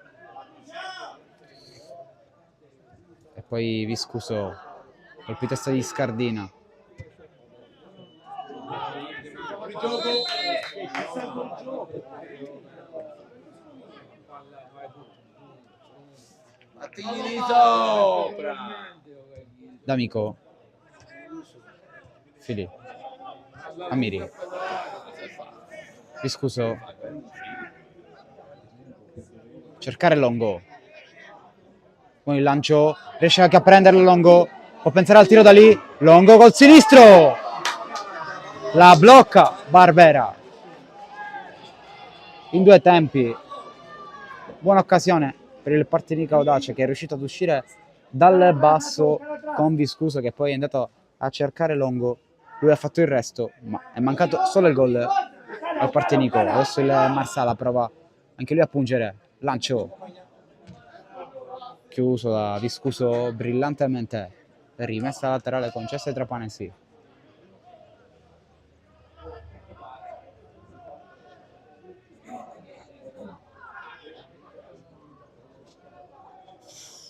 E poi Viscuso, colpi testa di Scardina. D'Amico, Fili, Amiri, Viscuso, cercare Longo. Con il lancio riesce anche a prenderlo Longo, può pensare al tiro da lì, Longo col sinistro, la blocca Barbera in 2 tempi. Buona occasione per il Partinico Audace che è riuscito ad uscire dal basso con Viscuso che poi è andato a cercare Longo. Lui ha fatto il resto, ma è mancato solo il gol al Partinico. Adesso il Marsala prova anche lui a pungere, lancio chiuso da Viscuso brillantemente, rimessa laterale concessa ai trapanesi.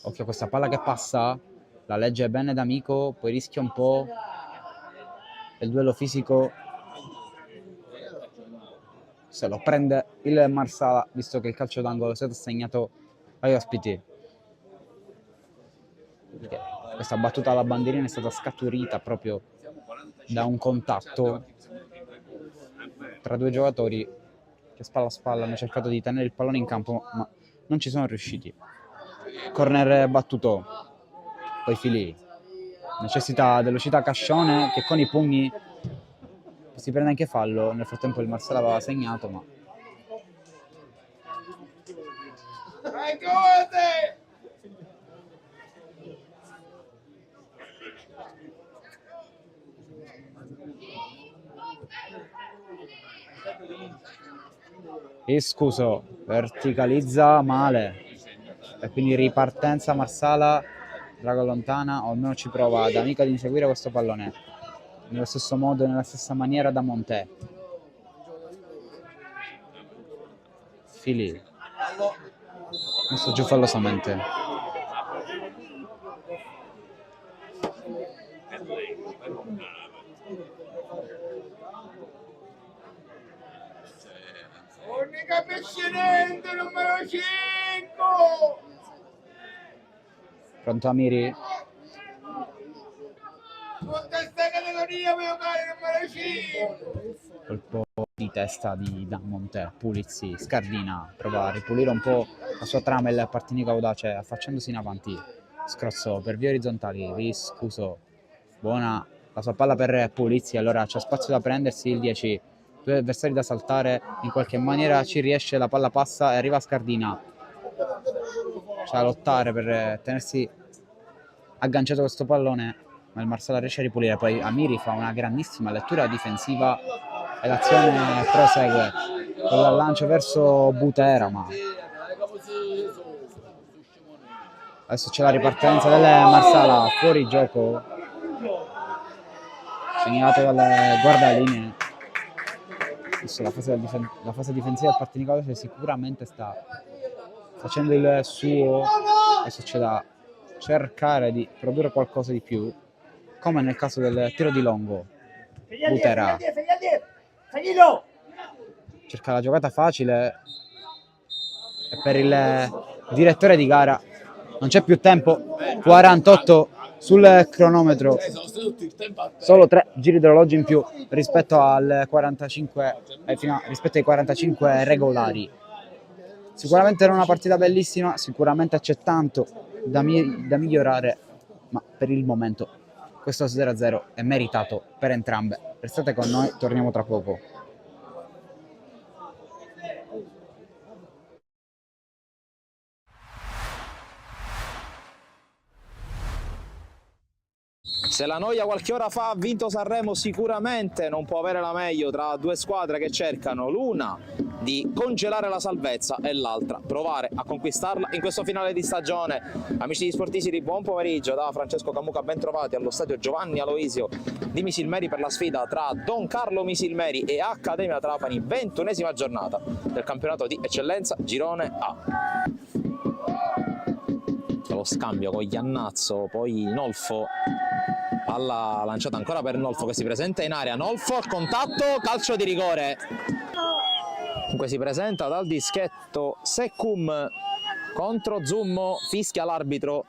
Occhio a questa palla che passa, la legge bene D'Amico, poi rischia un po' il duello fisico. Se lo prende il Marsala, visto che il calcio d'angolo è stato assegnato agli ospiti. Perché questa battuta alla bandierina è stata scaturita proprio da un contatto tra 2 giocatori che spalla a spalla hanno cercato di tenere il pallone in campo, ma non ci sono riusciti. Corner battuto, poi Fili necessita dell'uscita Cascione che con i pugni si prende anche fallo. Nel frattempo il Marsala aveva segnato, ma Viscuso verticalizza male e quindi ripartenza Marsala, Drago lontana, o almeno ci prova D'Amico ad inseguire questo pallone nello stesso modo e nella stessa maniera da Montè. Fili messo giù fallosamente. Unica presidente numero 5. Pronto Amiri? Con questa categoria voglio giocare numero 5. Colpo di testa di Damonte, Pulizzi, scardina, prova a ripulire un po' la sua trama, il Partinico audace, affacciandosi in avanti, scrozzò per vie orizzontali, riscuso, buona la sua palla per Pulizzi, allora c'è spazio da prendersi, il 10, due avversari da saltare, in qualche maniera ci riesce, la palla passa e arriva a Scardina, c'è da lottare per tenersi agganciato questo pallone, ma il Marsala riesce a ripulire, poi Amiri fa una grandissima lettura difensiva e l'azione prosegue con il lancio verso Butera, ma adesso c'è la ripartenza del Marsala, fuori gioco segnalato dalle guardalinee. Adesso la fase difensiva del Partinico sicuramente sta facendo il suo, adesso c'è da cercare di produrre qualcosa di più, come nel caso del tiro di Longo. Butera cerca la giocata facile e per il direttore di gara non c'è più tempo, 48 sul cronometro, solo 3 giri d'orologio in più rispetto al 45, rispetto ai 45 regolari. Sicuramente era una partita bellissima, sicuramente c'è tanto da migliorare, ma per il momento questo 0-0 è meritato per entrambe. Restate con noi, torniamo tra poco. Se la Noia qualche ora fa ha vinto Sanremo, sicuramente non può avere la meglio tra due squadre che cercano l'una di congelare la salvezza e l'altra provare a conquistarla in questo finale di stagione. Amici di Sportisiri, buon pomeriggio da Francesco Camuca, ben trovati allo stadio Giovanni Aloisio di Misilmeri per la sfida tra Don Carlo Misilmeri e Accademia Trapani, 21esima giornata del campionato di eccellenza Girone A. Lo scambio con Iannazzo, poi Nolfo, palla lanciata ancora per Nolfo che si presenta in area, Nolfo al contatto, calcio di rigore. Comunque si presenta dal dischetto Secum contro Zummo, fischia l'arbitro,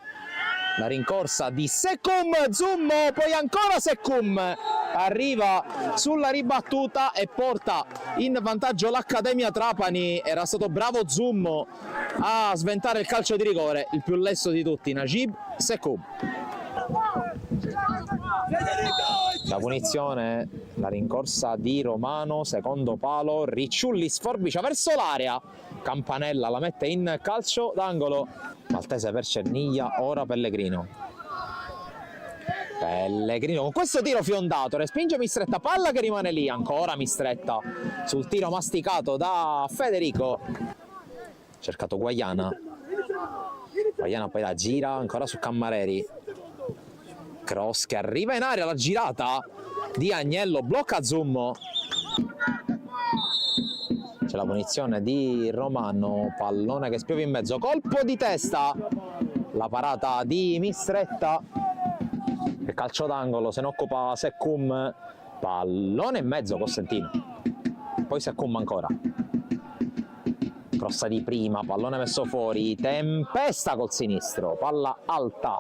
la rincorsa di Secum, Zummo, poi ancora Secum, arriva sulla ribattuta e porta in vantaggio l'Accademia Trapani. Era stato bravo Zummo a sventare il calcio di rigore, il più lesto di tutti, Najib Secum. La punizione, la rincorsa di Romano, secondo palo, Ricciulli sforbicia verso l'area, Campanella la mette in calcio d'angolo, Maltese per Cerniglia, ora Pellegrino. Pellegrino con questo tiro fiondato, respinge Mistretta, palla che rimane lì, ancora Mistretta sul tiro masticato da Federico, cercato Guaiana, Guaiana poi la gira ancora su Cammareri, cross che arriva in area, la girata di Agnello, blocca Zummo, c'è la punizione di Romano, pallone che spiove in mezzo, colpo di testa, la parata di Mistretta, il calcio d'angolo, se ne occupa Secum, pallone in mezzo Costantino, poi Secum ancora, crossa di prima, pallone messo fuori, tempesta col sinistro, palla alta.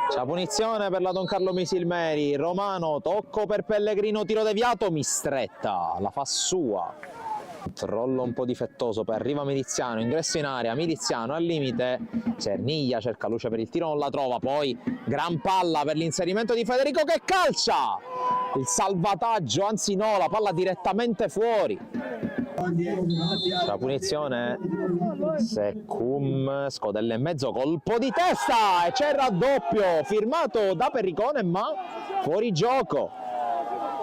C'è la punizione per la Don Carlo Misilmeri, Romano, tocco per Pellegrino, tiro deviato, Mistretta la fa sua, controllo un po' difettoso, poi arriva Miliziano, ingresso in area, Miliziano al limite, Cerniglia cerca luce per il tiro, non la trova, poi gran palla per l'inserimento di Federico che calcia, il salvataggio, anzi no, la palla direttamente fuori. La punizione, Secum, scodella in mezzo, colpo di testa e c'è il raddoppio firmato da Perricone, ma fuori gioco,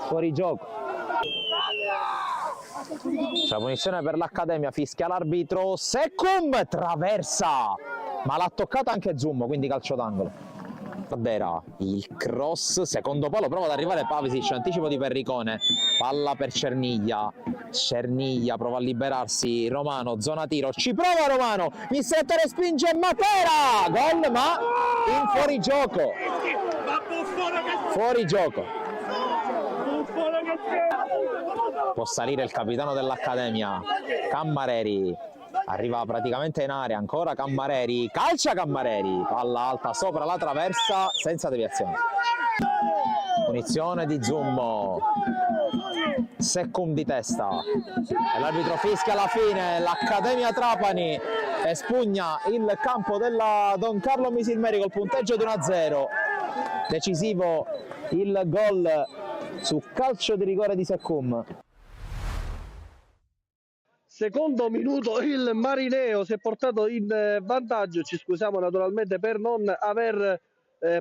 fuori gioco. C'è la punizione per l'Accademia, fischia l'arbitro, Secum traversa, ma l'ha toccata anche Zummo, quindi calcio d'angolo. Tadera, il cross, secondo palo, prova ad arrivare Pavisic, anticipo di Perricone, palla per Cerniglia, Cerniglia prova a liberarsi, Romano, zona tiro, ci prova Romano, Mistretta respinge Matera, gol ma in fuorigioco, fuorigioco. Può salire il capitano dell'Accademia, Cammareri, arriva praticamente in area, ancora Cammareri, calcia Cammareri, palla alta sopra la traversa senza deviazione. Punizione di Zummo, Secum di testa e l'arbitro fischia alla fine. L'Accademia Trapani espugna il campo della Don Carlo Misilmeri col punteggio di 1-0. Decisivo il gol su calcio di rigore di Secum. Secondo minuto il Marineo si è portato in vantaggio. Ci scusiamo naturalmente per non aver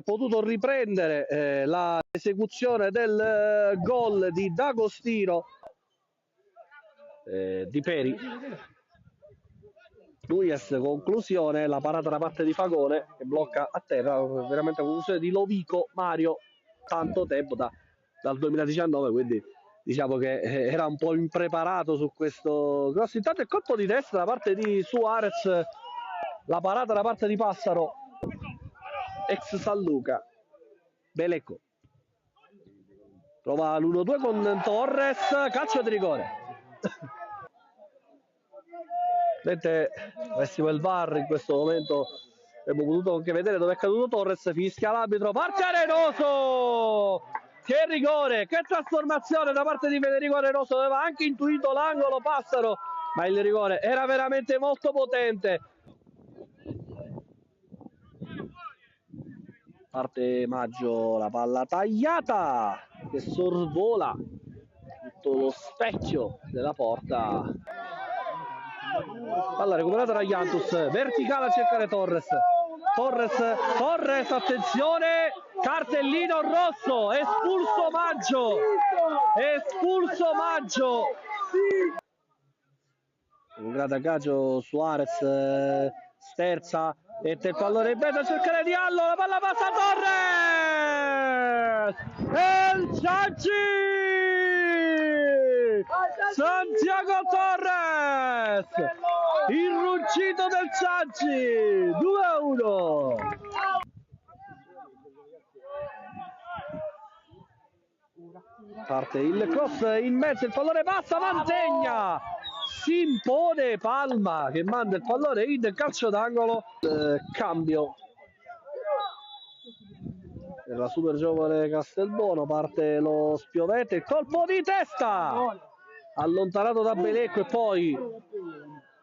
potuto riprendere l'esecuzione del gol di D'Agostino di Peri. Luies, conclusione, la parata da parte di Fagone che blocca a terra, veramente conclusione di Lovico Mario, tanto tempo dal 2019, quindi diciamo che era un po' impreparato su questo grosso. Intanto il colpo di testa da parte di Suarez, la parata da parte di Passaro, ex San Luca. Beleco trova l'1-2 con Torres, calcio di rigore. Vedete, avessimo il VAR in questo momento, abbiamo potuto anche vedere dove è caduto Torres, fischia l'arbitro, parte Arenoso! Che rigore, che trasformazione da parte di Federico Arenoso, aveva anche intuito l'angolo Passaro, ma il rigore era veramente molto potente. Parte Maggio, la palla tagliata che sorvola tutto lo specchio della porta. Palla recuperata da Iantus, verticale a cercare Torres. Torres, attenzione, cartellino rosso, espulso Maggio. Un gratacagio Suarez, sterza, mette il pallone in mezzo a cercare Diallo, la palla passa a Torres! E il Ciacci! Santiago Torres! Il ruggito del Ciacci! 2-1! Parte il cross in mezzo, il pallone passa, Mantegna! Si impone Palma che manda il pallone in calcio d'angolo. Cambio per la super giovane Castelbuono, parte lo Spiovete, il colpo di testa allontanato da Belecco e poi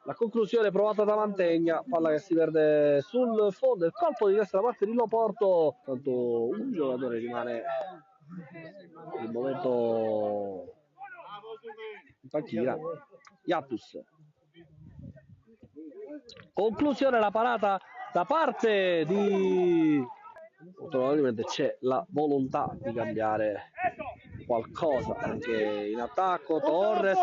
la conclusione provata da Mantegna, palla che si perde sul fondo, il colpo di testa da parte di Loporto, tanto un giocatore rimane il momento in panchina. Iattus, conclusione la parata da parte di, probabilmente c'è la volontà di cambiare qualcosa anche in attacco. Torres,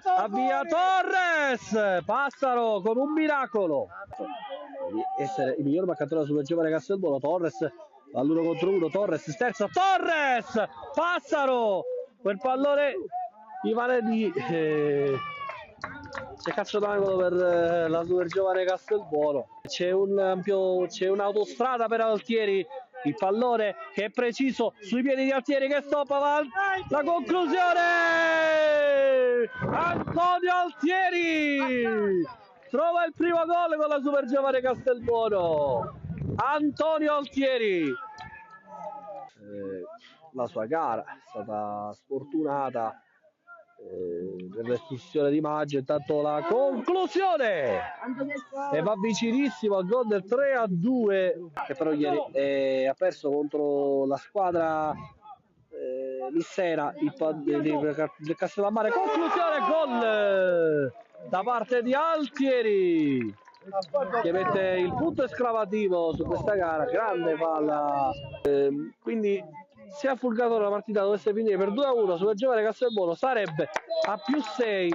avvia Torres, Passaro con un miracolo di essere il miglior marcatore sulla giovane Castelbuono. Torres all'1 contro 1, Torres sterza, Torres, Passaro, quel pallone rimane di c'è calcio d'angolo per la super giovane Castelbuono. C'è un'autostrada per Altieri, il pallone che è preciso sui piedi di Altieri che stoppa la conclusione. Antonio Altieri trova il primo gol con la super giovane Castelbuono. Antonio Altieri, la sua gara è stata sfortunata per l'espulsione di Maggio, intanto la conclusione e va vicinissimo al gol del 3-2 che però ieri ha perso contro la squadra Lissera del Castellammare. Conclusione, gol da parte di Altieri che mette il punto esclamativo su questa gara, grande palla, quindi se a Fulgatore la partita dovesse finire per 2-1 sulla giovane Castelbuono sarebbe a +6.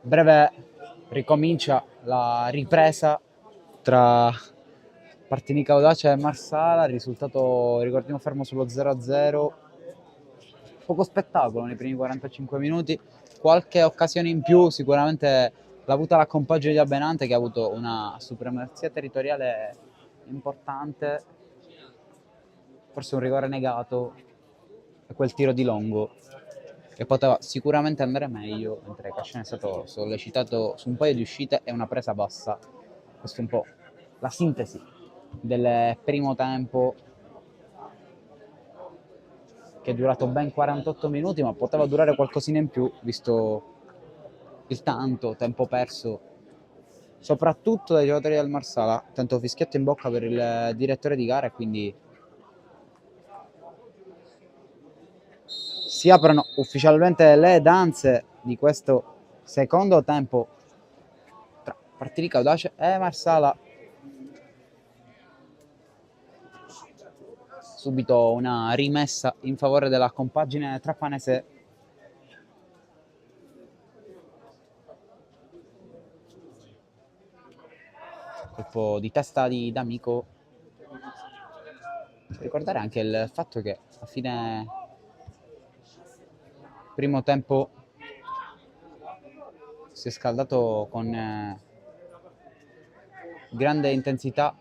breve ricomincia la ripresa tra Partinico Audace e Marsala, il risultato ricordiamo fermo sullo 0-0, poco spettacolo nei primi 45 minuti, qualche occasione in più sicuramente l'ha avuta la compagine di Abenante, che ha avuto una supremazia territoriale importante, forse un rigore negato e quel tiro di Longo che poteva sicuramente andare meglio, mentre Casciano è stato sollecitato su un paio di uscite e una presa bassa. Questa è un po' la sintesi del primo tempo, che è durato ben 48 minuti, ma poteva durare qualcosina in più, visto il tanto tempo perso, soprattutto dai giocatori del Marsala. Tanto fischietto in bocca per il direttore di gara, e quindi si aprono ufficialmente le danze di questo secondo tempo tra Partinico Audace e Marsala. Subito una rimessa in favore della compagine trappanese. Colpo di testa di D'Amico. Ricordare anche il fatto che a fine primo tempo si è scaldato con grande intensità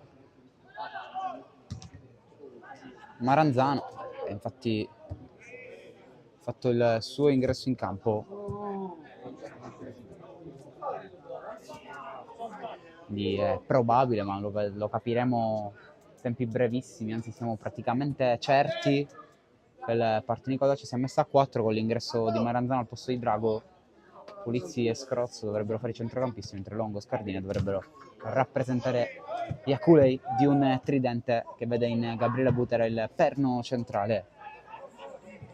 Maranzano, e infatti ha fatto il suo ingresso in campo. Quindi è probabile, ma lo capiremo in tempi brevissimi, anzi siamo praticamente certi che il Partinico Audace si è messa a 4 con l'ingresso di Maranzano al posto di Drago. Pulizzi e Scrozzo dovrebbero fare i centrocampisti, mentre Longo e Scardini dovrebbero rappresentare gli aculei di un tridente che vede in Gabriele Butera il perno centrale.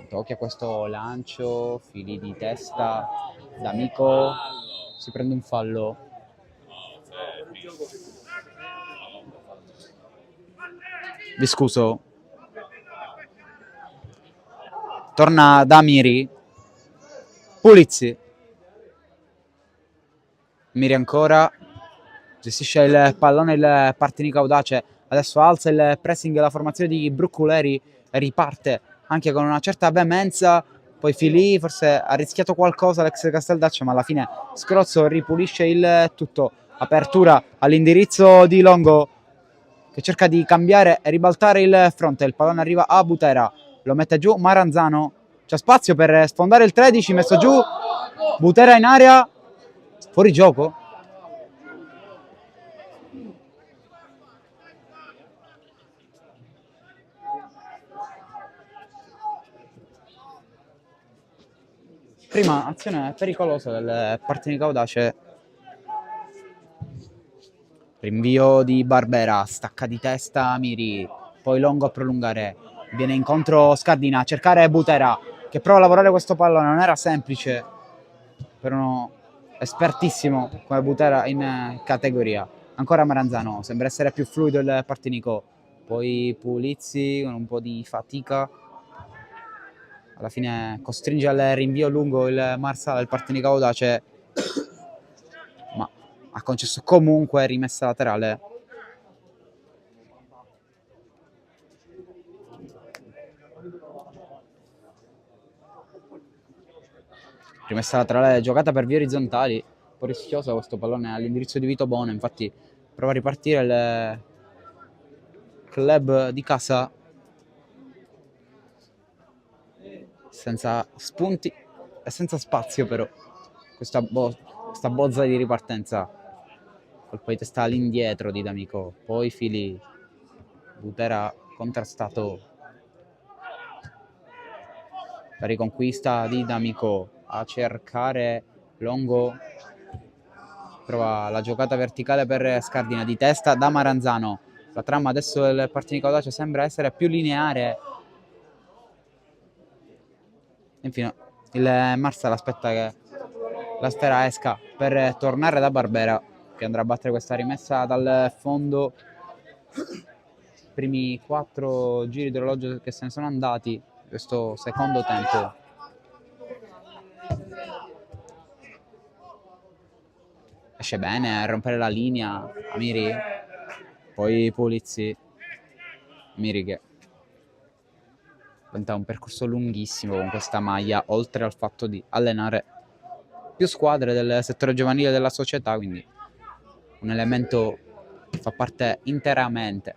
Occhio a questo lancio, fili di testa, D'Amico si prende un fallo. Vi scuso. Torna da Miri. Pulizzi. Miri ancora. Gestisce il pallone il Partinico Audace. Adesso alza il pressing della formazione di Brucculeri e riparte anche con una certa veemenza. Poi Filì forse ha rischiato qualcosa l'ex Casteldaccio, ma alla fine Scrozzo ripulisce il tutto. Apertura all'indirizzo di Longo, che cerca di cambiare e ribaltare il fronte. Il pallone arriva a Butera, lo mette giù Maranzano, c'è spazio per sfondare il 13, messo giù Butera in area, fuori gioco. Prima azione pericolosa del Partinico Audace. Rinvio di Barbera, stacca di testa Miri, poi Longo a prolungare, viene incontro Scardina a cercare Butera, che prova a lavorare questo pallone. Non era semplice per uno espertissimo come Butera in categoria. Ancora Maranzano, sembra essere più fluido il Partinico, poi Pulizzi con un po' di fatica, alla fine costringe al rinvio lungo il Marsala. Il Partinico Audace, ma ha concesso comunque rimessa laterale. Rimessa laterale giocata per vie orizzontali, un po' rischiosa questo pallone all'indirizzo di Vito Bono, infatti prova a ripartire il club di casa senza spunti e senza spazio, però questa bozza di ripartenza. Colpo di testa all'indietro di D'Amico, poi Fili, Butera contrastato, la riconquista di D'Amico a cercare Longo, trova la giocata verticale per Scardina, di testa da Maranzano. La trama adesso del Partinico Audace sembra essere più lineare. Infine il Marsala aspetta che la sfera esca per tornare da Barbera, che andrà a battere questa rimessa dal fondo. Primi 4 giri d'orologio che se ne sono andati questo secondo tempo. esce bene a rompere la linea, Amiri, poi Pulizzi, Amiri che diventa un percorso lunghissimo con questa maglia, oltre al fatto di allenare più squadre del settore giovanile della società, quindi un elemento che fa parte interamente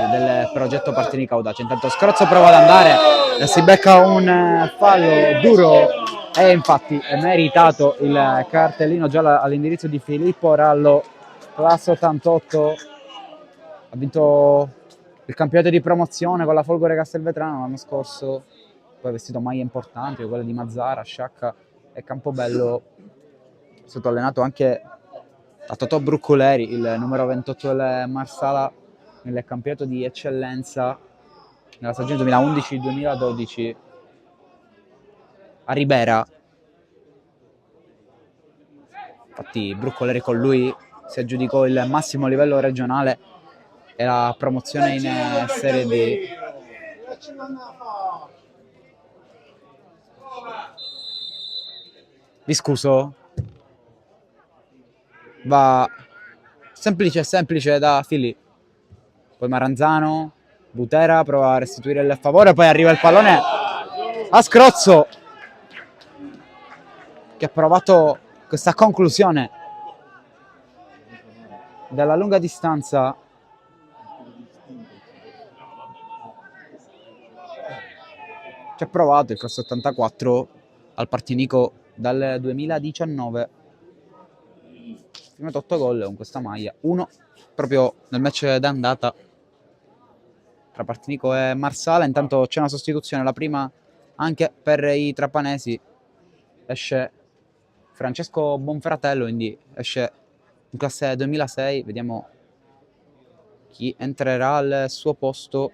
del progetto Partinico Audace. Intanto Scrozzo prova ad andare e si becca un fallo duro e infatti è meritato il cartellino giallo all'indirizzo di Filippo Rallo, classe 88, ha vinto il campionato di promozione con la Folgore Castelvetrano l'anno scorso, poi ha vestito maglie importanti, quelle di Mazzara, Sciacca e Campobello. È stato allenato anche da Totò Bruccoleri, il numero 28 del Marsala, nel campionato di eccellenza nella stagione 2011-2012 a Ribera. Infatti Bruccoleri con lui si aggiudicò il massimo livello regionale e la promozione in Serie D. Viscuso va semplice da Filì, poi Maranzano, Butera prova a restituire il favore, poi arriva il pallone a Scrozzo che ha provato questa conclusione dalla lunga distanza. Ci ha provato il classe 84 al Partinico dal 2019. Prima 8 gol con questa maglia, uno proprio nel match d'andata tra Partinico e Marsala. Intanto c'è una sostituzione, la prima anche per i trapanesi, esce Francesco Bonfratello, quindi esce in classe 2006, vediamo chi entrerà al suo posto.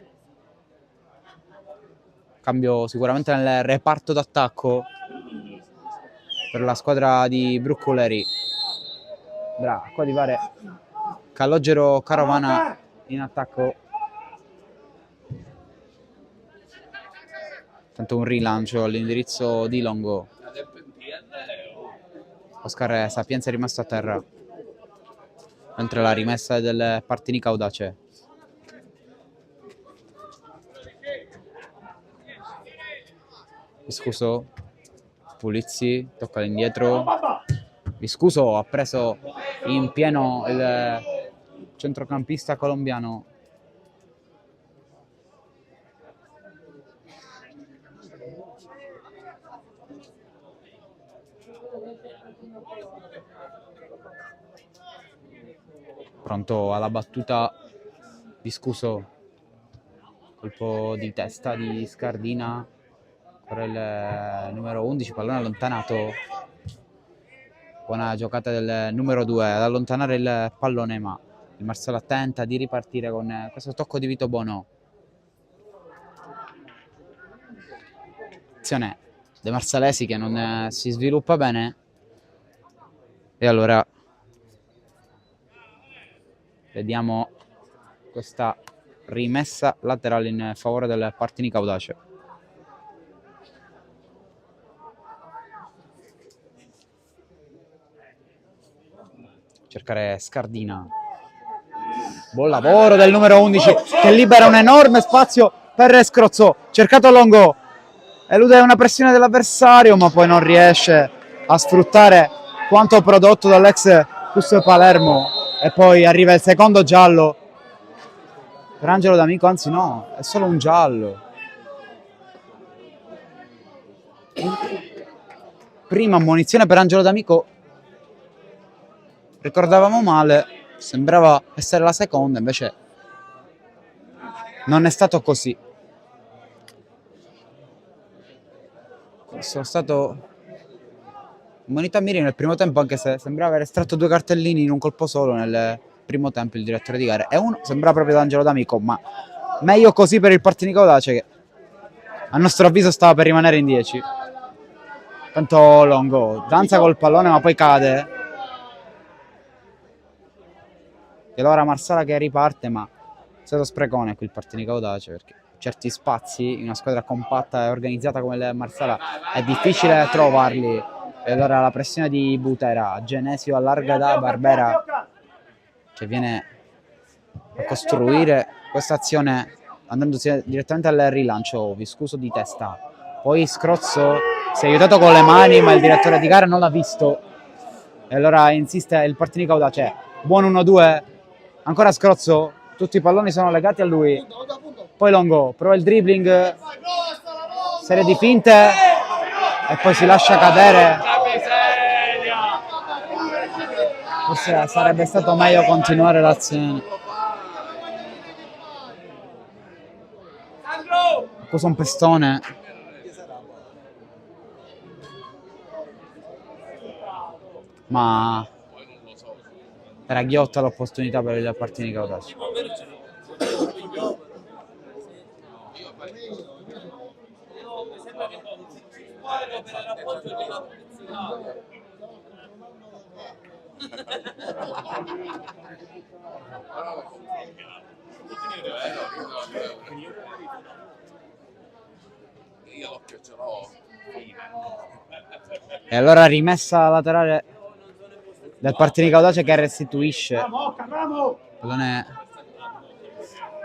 Cambio sicuramente nel reparto d'attacco per la squadra di Bruccoleri. Bravo, qua di fare Calogero Carovana in attacco. Tanto un rilancio all'indirizzo di Longo. Oscar Sapienza è rimasto a terra, mentre la rimessa è del Partinico Audace. Viscuso, Pulizzi, tocca all'indietro. Viscuso ha preso in pieno il centrocampista colombiano. Pronto alla battuta Viscuso, colpo di testa di Scardina per il numero 11, pallone allontanato. Buona giocata del numero 2 ad allontanare il pallone, ma il Marsala tenta di ripartire con questo tocco di Vito Bono. Azione dei marsalesi che non si sviluppa bene, e allora vediamo questa rimessa laterale in favore del Partinico Audace. Cercare Scardina. Buon lavoro del numero 11 che libera un enorme spazio per Scrozzo. Cercato Longo, elude una pressione dell'avversario, ma poi non riesce a sfruttare quanto prodotto dall'ex Cusco Palermo. E poi arriva il secondo giallo per Angelo D'Amico, anzi no, è solo un giallo. Prima ammonizione per Angelo D'Amico, ricordavamo male, sembrava essere la seconda, invece non è stato così. Sono stato ammonito a Miri nel primo tempo, anche se sembrava aver estratto 2 cartellini in un colpo solo nel primo tempo il direttore di gara, e uno sembrava proprio D'Angelo D'Amico, ma meglio così per il Partinico Audace che a nostro avviso stava per rimanere in 10. Tanto Longo danza col pallone ma poi cade, e allora Marsala che riparte, ma è stato sprecone qui il Partinico Audace, perché certi spazi in una squadra compatta e organizzata come il Marsala è difficile trovarli E allora la pressione di Butera, Genesio allarga da Barbera che viene a costruire questa azione andandosi direttamente al rilancio, Viscuso di testa, poi Scrozzo si è aiutato con le mani ma il direttore di gara non l'ha visto e allora insiste il Partinico Audace, buon 1-2, ancora Scrozzo, tutti i palloni sono legati a lui, poi Longo prova il dribbling, serie di finte e poi si lascia cadere. Forse sarebbe stato meglio continuare l'azione. Cosa un pestone. Ma era ghiotta l'opportunità per il Partinico Audace. E allora rimessa laterale del Partinico Audace che restituisce pallone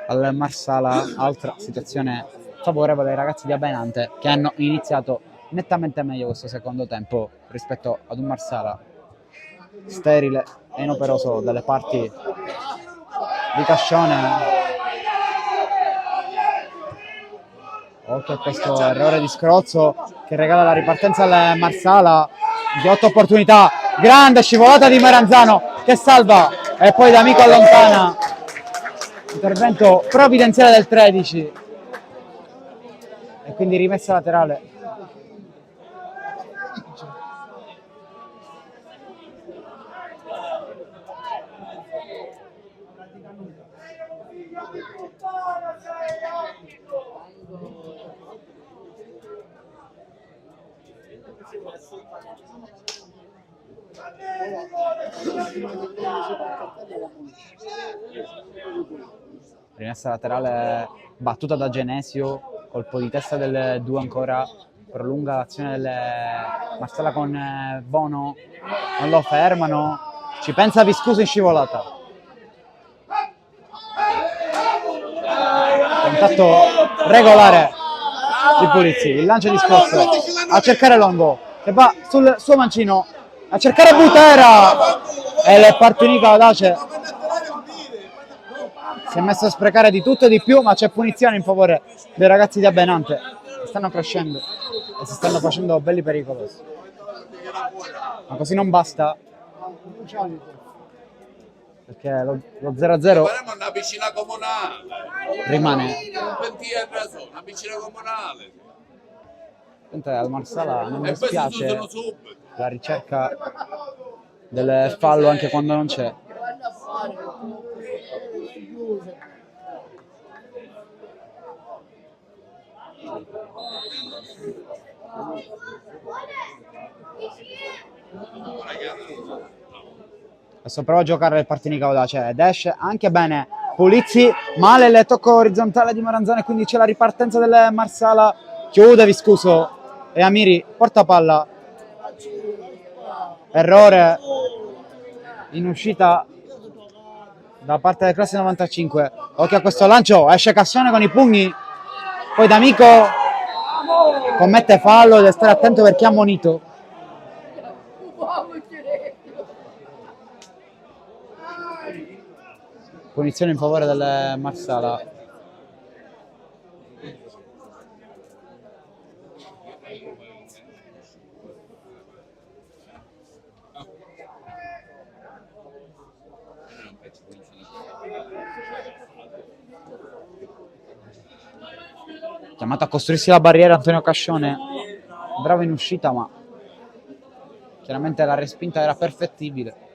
al Marsala, altra situazione favorevole ai ragazzi di Abenante che hanno iniziato nettamente meglio questo secondo tempo rispetto ad un Marsala sterile e inoperoso dalle parti di Cascione. Occhio a questo errore di Scrozzo che regala la ripartenza al Marsala, di 8 opportunità, grande scivolata di Maranzano che salva e poi D'Amico allontana, intervento provvidenziale del 13 e quindi rimessa laterale. Rimessa laterale battuta da Genesio, colpo di testa del 2 ancora, prolunga l'azione del Marsala con Bono, non lo fermano, ci pensa Viscuso in scivolata. Contatto regolare di Pulizzi, il lancio di Scrozzo a cercare Longo che va sul suo mancino a cercare Butera e il Partinico Audace si è messo a sprecare di tutto e di più, ma c'è punizione in favore dei ragazzi di Abenante che stanno crescendo e si stanno facendo belli pericolosi. Ma così non basta, perché lo 0-0 una piscina comunale. rimane. Una piscina comunale. Al Marsala non mi spiace la ricerca del fallo anche quando non c'è. Adesso prova a giocare il Partinico Audace ed esce anche bene Pulizzi, male il tocco orizzontale di Maranzano e quindi c'è la ripartenza del Marsala, chiude Viscuso e Amiri porta palla, errore in uscita da parte del classe 95. Occhio a questo lancio, esce Cassione con i pugni, poi D'Amico commette fallo, deve stare attento perché è ammonito. Punizione in favore del Marsala. Chiamato a costruirsi la barriera Antonio Cascione, bravo in uscita ma chiaramente la respinta era perfettibile.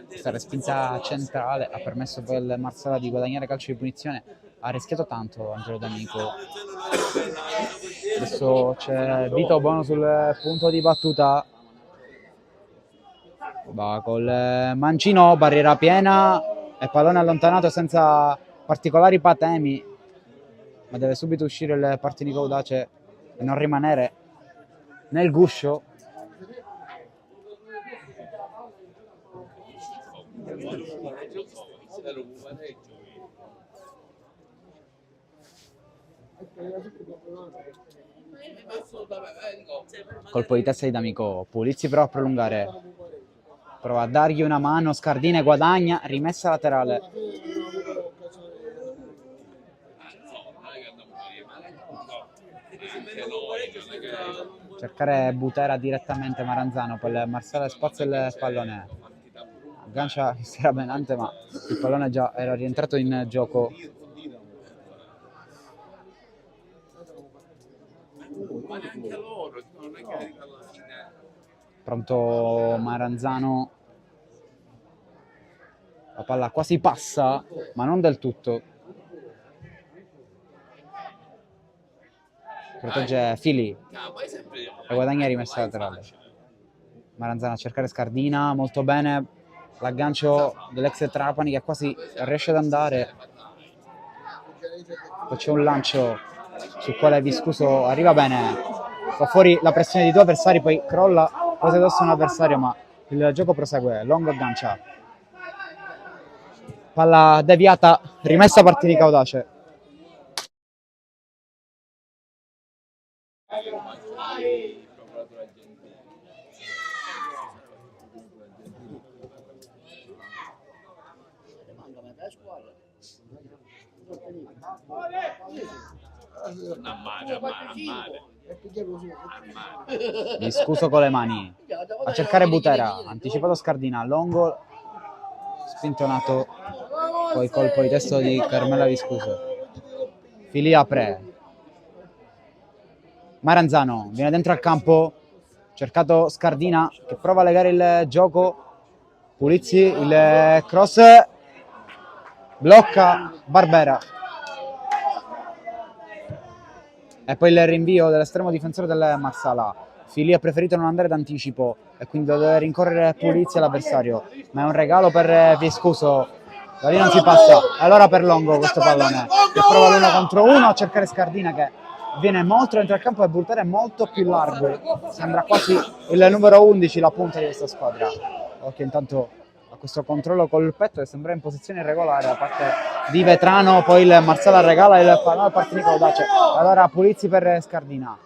Questa respinta centrale ha permesso poi al Marsala di guadagnare calcio di punizione. Ha rischiato tanto Angelo D'Amico. Adesso c'è Vito Bono sul punto di battuta. Va col mancino, barriera piena e pallone allontanato senza particolari patemi, ma deve subito uscire il Partinico Audace e non rimanere nel guscio. Colpo di testa di D'Amico, Pulizzi prova a prolungare, prova a dargli una mano, Scardina guadagna, rimessa laterale. Cercare Butera direttamente Maranzano, poi il Marcelo spazia il pallone, aggancia Benante ma il pallone già era rientrato in gioco. Pronto Maranzano, la palla quasi passa ma non del tutto, protegge Fili e guadagna rimessa laterale. Maranzano a cercare Scardina, molto bene l'aggancio dell'ex Trapani che quasi riesce ad andare, poi c'è un lancio sul quale Viscuso arriva bene, fa fuori la pressione di due avversari, poi crolla quasi addosso a un avversario ma il gioco prosegue. Longo aggancia, palla deviata, rimessa Partinico Audace. Viscuso con le mani a cercare Butera, anticipato Scardina, Longo spintonato, poi colpo di testo di Carmela Viscuso. Fili apre, Maranzano viene dentro al campo, cercato Scardina che prova a legare il gioco, Pulizzi, il cross, blocca Barbera. E poi il rinvio dell'estremo difensore del Marsala. Fili ha preferito non andare d'anticipo e quindi deve rincorrere Pulizzi all'avversario. Ma è un regalo per Viscuso. Da lì non si passa. Allora per Longo questo pallone. Che prova l'uno contro uno a cercare Scardina che viene molto dentro il campo e Butera è molto più largo. Sembra quasi il numero 11 la punta di questa squadra. Occhio intanto a questo controllo col petto che sembra in posizione irregolare da parte di Vetrano, poi il Marsala regala il pallone al Partinico Audace. Allora Pulizzi per Scardina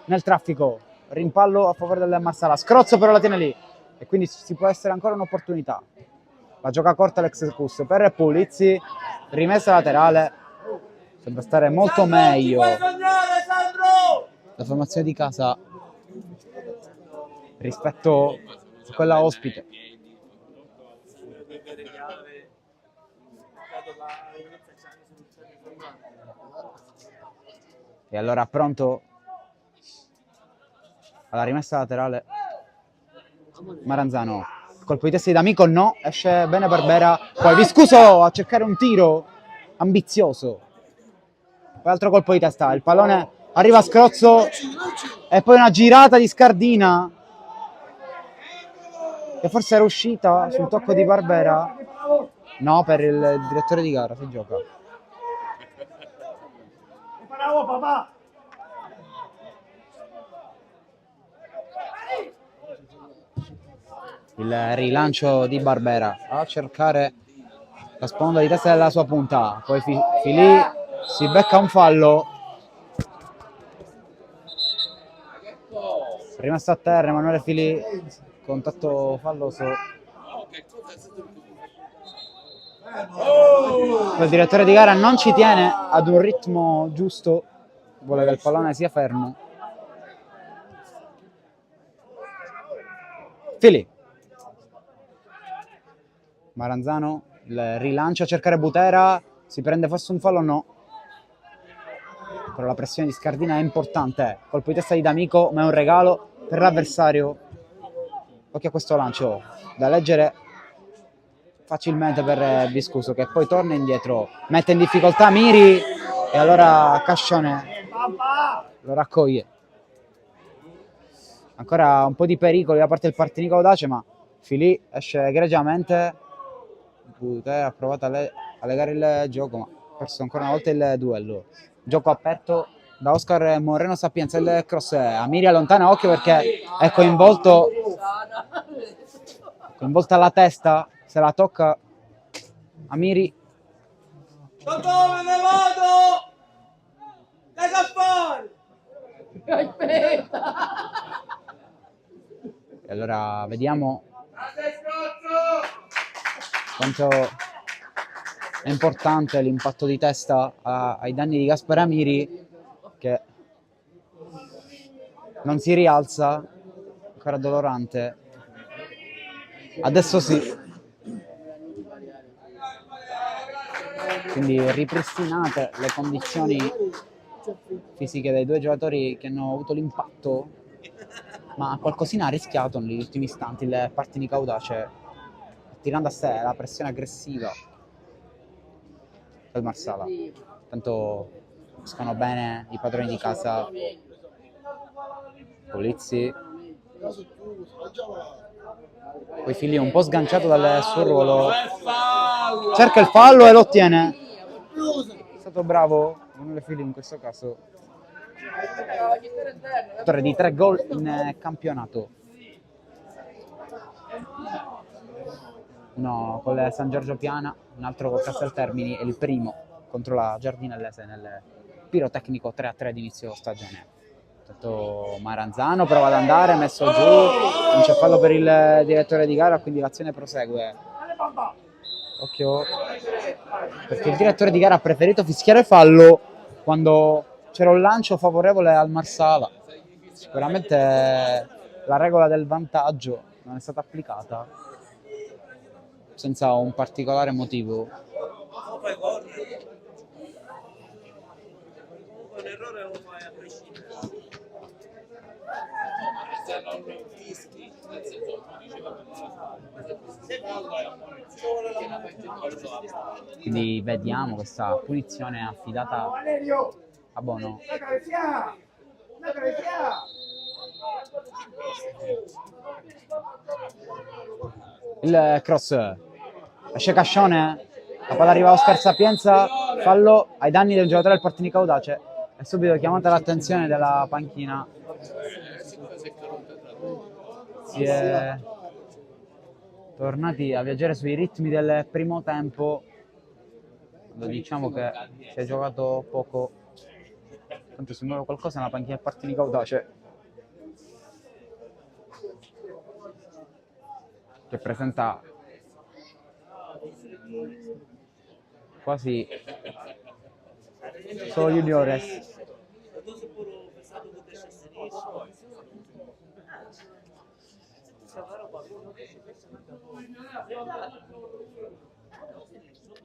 nel traffico, rimpallo a favore del Marsala, Scrozzo però la tiene lì e quindi ci può essere ancora un'opportunità. La gioca corta l'ex Cus per Pulizzi, rimessa laterale, sembra stare molto meglio la formazione di casa rispetto a quella ospite. E allora pronto alla rimessa laterale Maranzano, colpo di testa di D'Amico, no, esce bene Barbera, poi Viscuso a cercare un tiro ambizioso, poi altro colpo di testa, il pallone arriva a Scrozzo e poi una girata di Scardina che forse era uscita sul tocco di Barbera, no, per il direttore di gara si gioca. Bravo papà! Il rilancio di Barbera a cercare la sponda di testa della sua punta, poi Filì si becca un fallo, rimasto a terra Emanuele Filì, contatto falloso. Il direttore di gara non ci tiene ad un ritmo giusto, vuole che il pallone sia fermo. Filì, Maranzano, il rilancio a cercare Butera, si prende forse un fallo o no? Però la pressione di Scardina è importante, colpo di testa di D'Amico ma è un regalo per l'avversario. Occhio a questo lancio, da leggere facilmente per Viscuso che poi torna indietro, mette in difficoltà Miri e allora Cascione lo raccoglie. Ancora un po' di pericoli da parte del Partinico Audace ma Filì esce egregiamente. Butera ha provato a legare il gioco, ma ha perso ancora una volta il duello. Gioco aperto da Oscar Moreno Sapienza. Il cross, Amiri allontana, occhio perché è coinvolta alla testa. Se la tocca Amiri. Da dove ne vado? Da cappare! E allora vediamo quanto è importante l'impatto di testa ai danni di Gaspare Amiri, che non si rialza, ancora dolorante. Adesso sì. Quindi ripristinate le condizioni fisiche dei due giocatori che hanno avuto l'impatto, ma qualcosina ha rischiato negli ultimi istanti il Partinico Audace, tirando a sé la pressione aggressiva del Marsala. Tanto escono bene i padroni di casa. Polizzi, poi Filì un po' sganciato dal suo ruolo, cerca il fallo e lo ottiene. È stato bravo Emanuele Filì in questo caso, autore di 3 gol in campionato, uno con il San Giorgio Piana, un altro con Casteltermini e il primo contro la Giardinellese nel pirotecnico 3-3 di inizio stagione. Tanto Maranzano prova ad andare, messo giù, non c'è fallo per il direttore di gara, quindi l'azione prosegue. Occhio, perché il direttore di gara ha preferito fischiare fallo quando c'era un lancio favorevole al Marsala. Sicuramente la regola del vantaggio non è stata applicata senza un particolare motivo. Un errore lo fai a prescindere. Quindi vediamo questa punizione affidata a Bono. Il cross, esce Cascione, la palla arriva a Oscar Sapienza, fallo ai danni del giocatore del Partinico Audace. È subito chiamata l'attenzione della panchina. Si è tornati a viaggiare sui ritmi del primo tempo, quando diciamo che si è giocato poco. Tanto si muove qualcosa nella panchina del Partinico Audace, che presenta quasi solo juniores.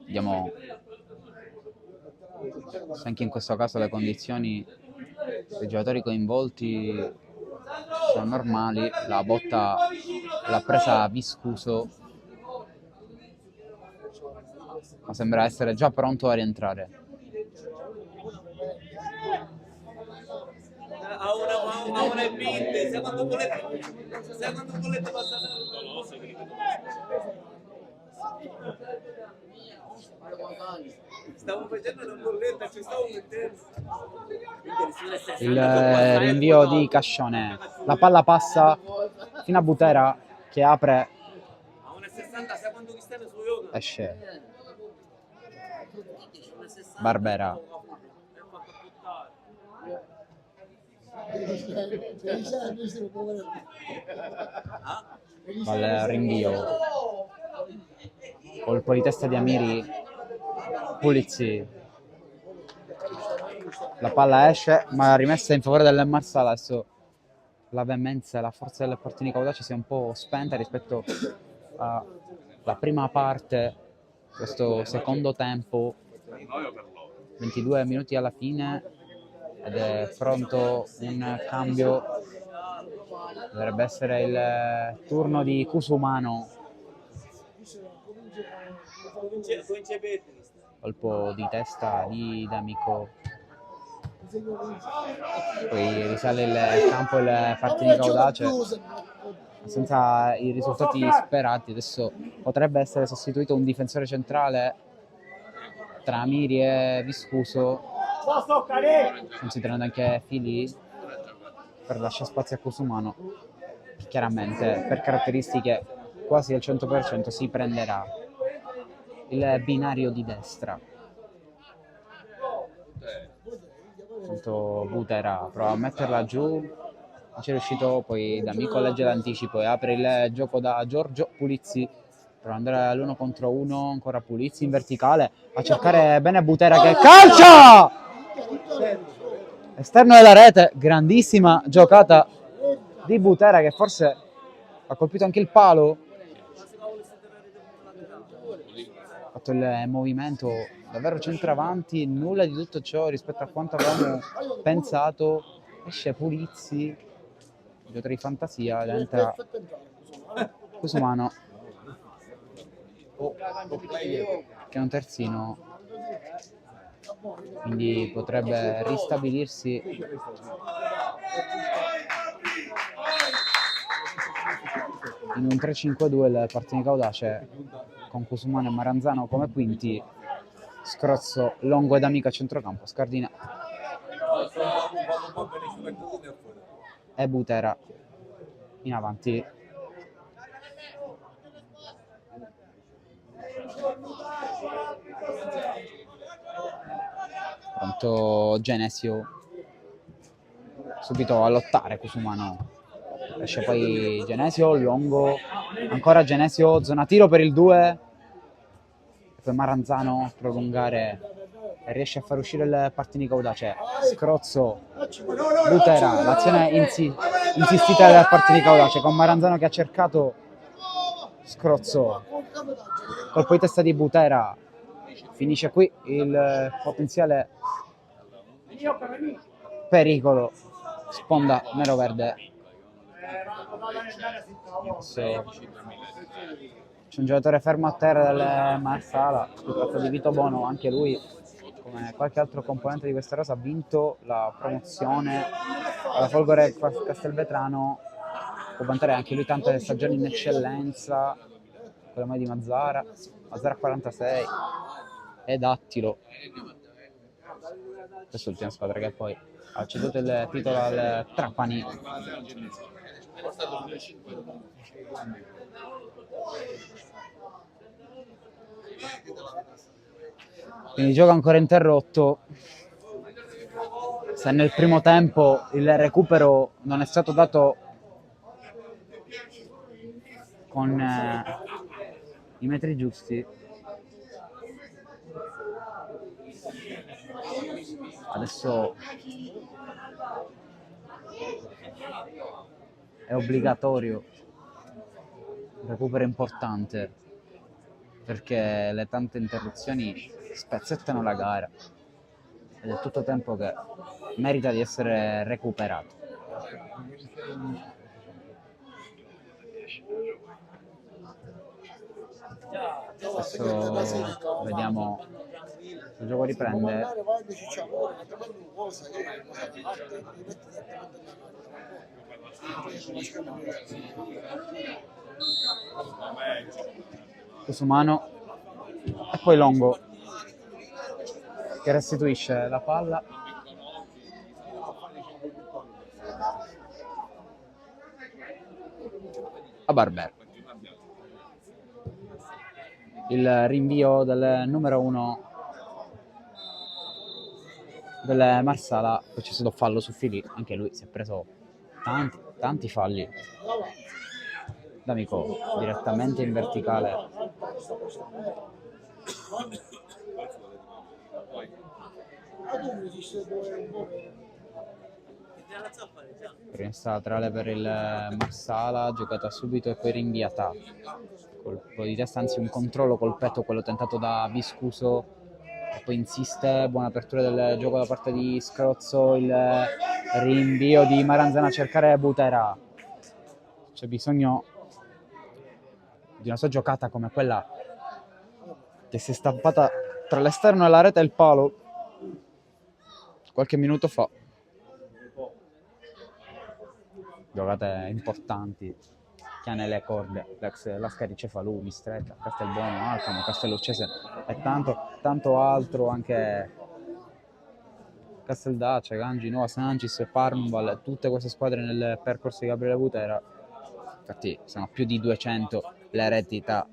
Vediamo se anche in questo caso le condizioni dei giocatori coinvolti sono normali. La botta l'ha presa Viscuso, ma sembra essere già pronto a rientrare. A una e 20, secondo volete passare. Stavo facendo una bolletta, ci stavo mettendo. Il rinvio di Cascione, la palla passa fino a Butera che apre, A una 60 secondo che stanno su yoga. esce Barbera. Al rinvio, colpo di testa di Amiri, Pulizzi, la palla esce ma rimessa in favore del Marsala. Adesso la veemenza e la forza del Partinico Audace si è un po' spenta rispetto alla prima parte, questo secondo tempo. 22 minuti alla fine ed è pronto un cambio. Dovrebbe essere il turno di Cusumano. Colpo di testa di D'Amico. Poi risale il campo il Partinico Audace. senza i risultati sperati. Adesso potrebbe essere sostituito un difensore centrale tra Miri e Viscuso, considerando anche Fili, per lasciare spazio a Cusumano, che chiaramente per caratteristiche quasi al 100% si prenderà il binario di destra. Tanto Butera prova a metterla giù, non ci è riuscito, poi D'Amico legge l'anticipo e apre il gioco da Giorgio Pulizzi per andare all'1 contro 1, ancora Pulizzi in verticale a cercare bene Butera che calcia! Esterno della rete, grandissima giocata di Butera che forse ha colpito anche il palo. Ha fatto il movimento davvero centravanti, nulla di tutto ciò rispetto a quanto avevamo pensato. Esce Pulizzi, giocatore di fantasia, ed entra Cusumano, che è un terzino, quindi potrebbe ristabilirsi in un 3-5-2 il Partinico Audace, con Cusumano e Maranzano come quinti, Scrozzo, Longo ed Amico a centrocampo, Scardina e Butera in avanti. Pronto Genesio, subito a lottare Cusumano, esce poi Genesio, Longo, ancora Genesio, zona tiro per il 2, e poi Maranzano a prolungare e riesce a far uscire il Partinico Audace. Scrozzo, Butera, l'azione insistita del Partinico Audace con Maranzano che ha cercato Scrozzo, colpo di testa di Butera, finisce qui il potenziale pericolo, sponda nero-verde. C'è un giocatore fermo a terra del Marsala, si tratta di Vito Bono, anche lui come qualche altro componente di questa rosa ha vinto la promozione alla Folgore Castelvetrano, può vantare anche lui tante stagioni in eccellenza con la maglia di Mazzara 46 ed Attilo, questa è l'ultima squadra che poi ha ceduto il titolo al Trapani. Quindi gioco ancora interrotto. Se nel primo tempo il recupero non è stato dato con i metri giusti, adesso è obbligatorio un recupero importante, perché le tante interruzioni spezzettano la gara ed è tutto tempo che merita di essere recuperato. Adesso vediamo se il gioco riprende. Cusumano e poi Longo che restituisce la palla a Barber. Il rinvio del numero 1 del Marsala, poi c'è stato fallo su Fili, anche lui si è preso tanti falli. D'Amico direttamente in verticale. Rimessa laterale per il Marsala, giocata subito e poi rinviata. Colpo di testa, anzi un controllo col petto, quello tentato da Viscuso, e poi insiste, buona apertura del gioco da parte di Scrozzo, il rinvio di Maranzano a cercare Butera. C'è bisogno di una sua giocata come quella che si è stampata tra l'esterno e la rete e il palo qualche minuto fa. Giocate importanti che ha nelle corde, l'Ascari Cefalù, Mistretta, Castelbuono, Alcamo, Castelluccese e tanto altro, anche Casteldaccia, Gangi, Nuova Sancis, Parnval, tutte queste squadre nel percorso di Gabriele Butera. Infatti sono più di 200 le reti tra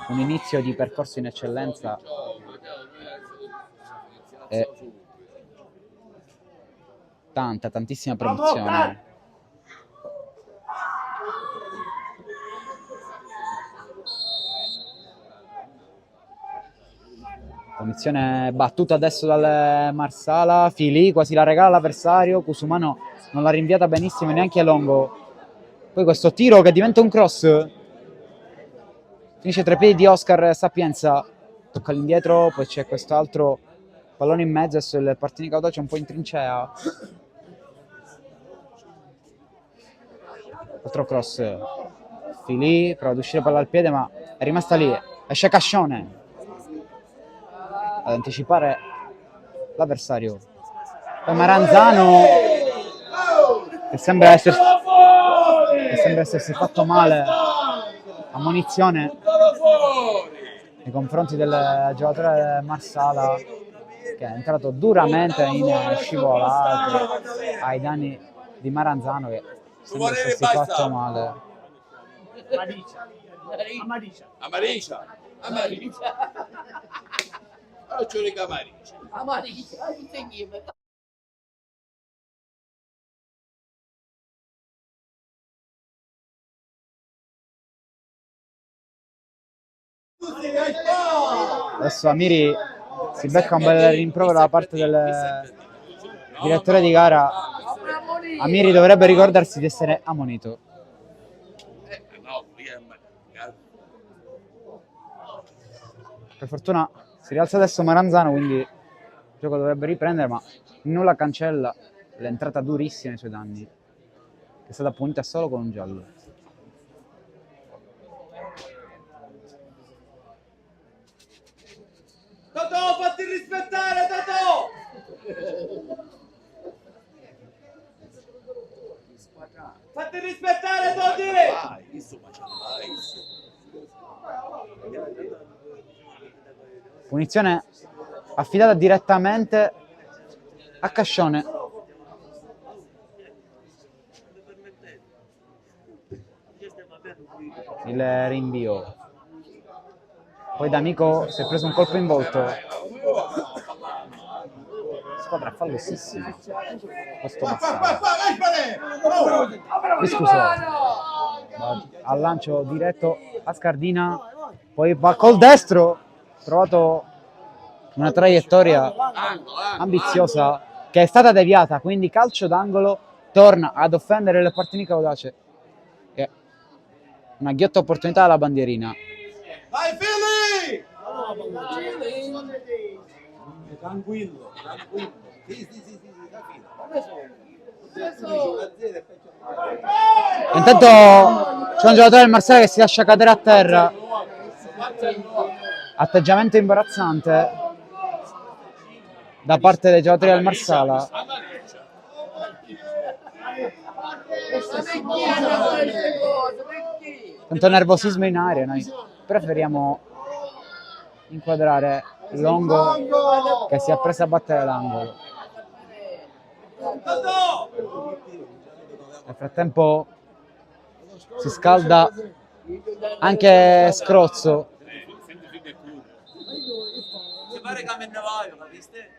un inizio di percorso in eccellenza e tantissima produzione. Punizione battuta adesso dal Marsala, Fili quasi la regala all'avversario, Cusumano non l'ha rinviata benissimo neanche Longo. Poi questo tiro che diventa un cross, finisce tra i piedi di Oscar Sapienza, tocca all'indietro, poi c'è quest'altro pallone in mezzo, adesso il Partini Caudace è un po' in trincea. Altro cross, Fili prova ad uscire palla al piede ma è rimasta lì, esce Cascione ad anticipare l'avversario. Poi Maranzano che sembra essersi fatto male, ammonizione nei confronti del giocatore Marsala che è entrato duramente in scivolate ai danni di Maranzano che sembra essersi fatto male. Amaricia. Faccio le camarice. Adesso Amiri si becca un bel rimprovero da parte del direttore di gara. Amiri dovrebbe ricordarsi di essere ammonito. No, Per fortuna si rialza adesso Maranzano, quindi il gioco dovrebbe riprendere, ma nulla cancella l'entrata durissima ai suoi danni, che è stata punita solo con un giallo. Totò, fatti rispettare, Totò! Fatti rispettare, Toti! Punizione affidata direttamente a Cascione. Il rinvio. Poi D'Amico si è preso un colpo in volto. Squadra fallosissima. Questo scusa. Al lancio diretto a Scardina. Poi va col destro. Trovato una traiettoria ambiziosa che è stata deviata, quindi calcio d'angolo, torna ad offendere il Partini Caudace. Una ghiotta opportunità alla bandierina. Vai Fili! Tranquillo. Sì, Intanto c'è un giocatore del Marseille che si lascia cadere a terra. Atteggiamento imbarazzante da parte dei giocatori del Marsala. Tanto nervosismo in aria, noi preferiamo inquadrare Longo che si è preso a battere l'angolo. Nel frattempo si scalda anche Scrozzo. Ci pare che me ne voglio, capiste?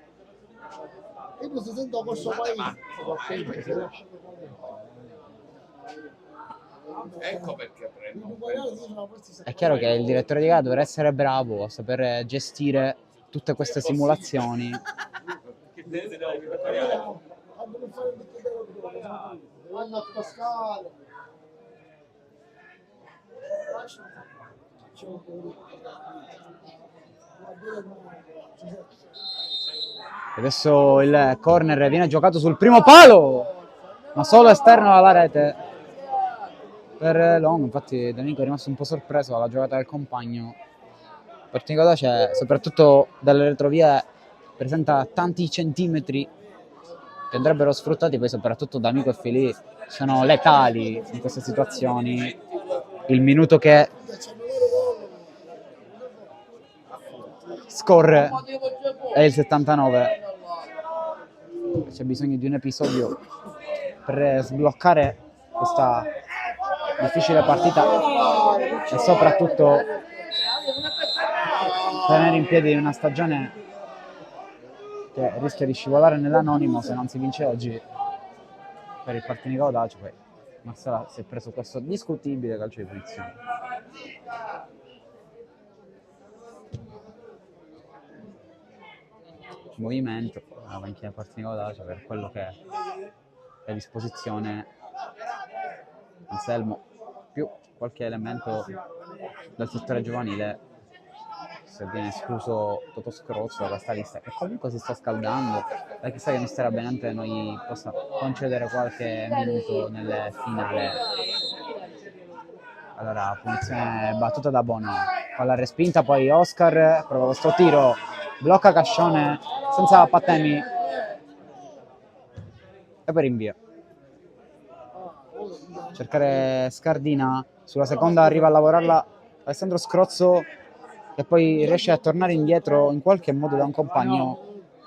Io si sento questo paese. Ecco perché prendo. È chiaro che il direttore di gara dovrà essere bravo a saper gestire tutte queste simulazioni. Adesso il corner viene giocato sul primo palo, ma solo esterno alla rete per Longo. Infatti D'Amico è rimasto un po' sorpreso dalla giocata del compagno. Partini Caudace, soprattutto dalle retrovie, presenta tanti centimetri che andrebbero sfruttati, poi soprattutto D'Amico e Fili sono letali in queste situazioni. il minuto che scorre è il 79. C'è bisogno di un episodio per sbloccare questa difficile partita e soprattutto tenere in piedi una stagione che rischia di scivolare nell'anonimo se non si vince oggi per il Partinico Dacio. Poi Marsala si è preso questo discutibile calcio di punizione. Movimento la panchina Partinico Dacio per quello che è a disposizione Anselmo più qualche elemento del settore giovanile, se viene escluso Toto Scrozzo da questa lista, che comunque si sta scaldando, e chissà che mister Benante noi possa concedere qualche minuto nel finale. Allora, punizione battuta da Bono, palla respinta, poi Oscar prova questo tiro, blocca Cascione senza Patemi e poi rinvia. Cercare Scardina, sulla seconda arriva a lavorarla Alessandro Scrozzo, che poi riesce a tornare indietro in qualche modo da un compagno.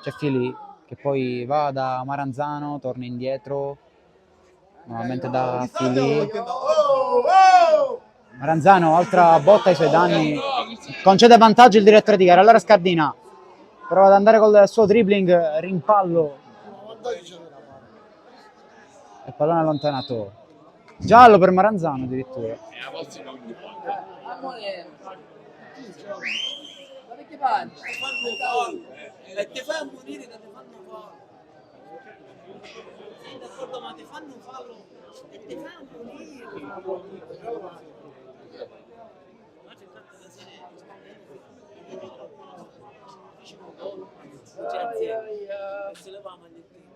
C'è Fili che poi va da Maranzano, torna indietro nuovamente da Fili. Maranzano, altra botta ai suoi danni, concede vantaggio il direttore di gara. Allora Scardina prova ad andare col suo dribbling, rimpallo e pallone allontanato. Giallo per Maranzano addirittura. E ti fai morire che ti fanno fallo. Sei d'accordo, ma ti fanno fallo e ti fanno morire. Ma c'è tanta da serie. Se leva la magliettina.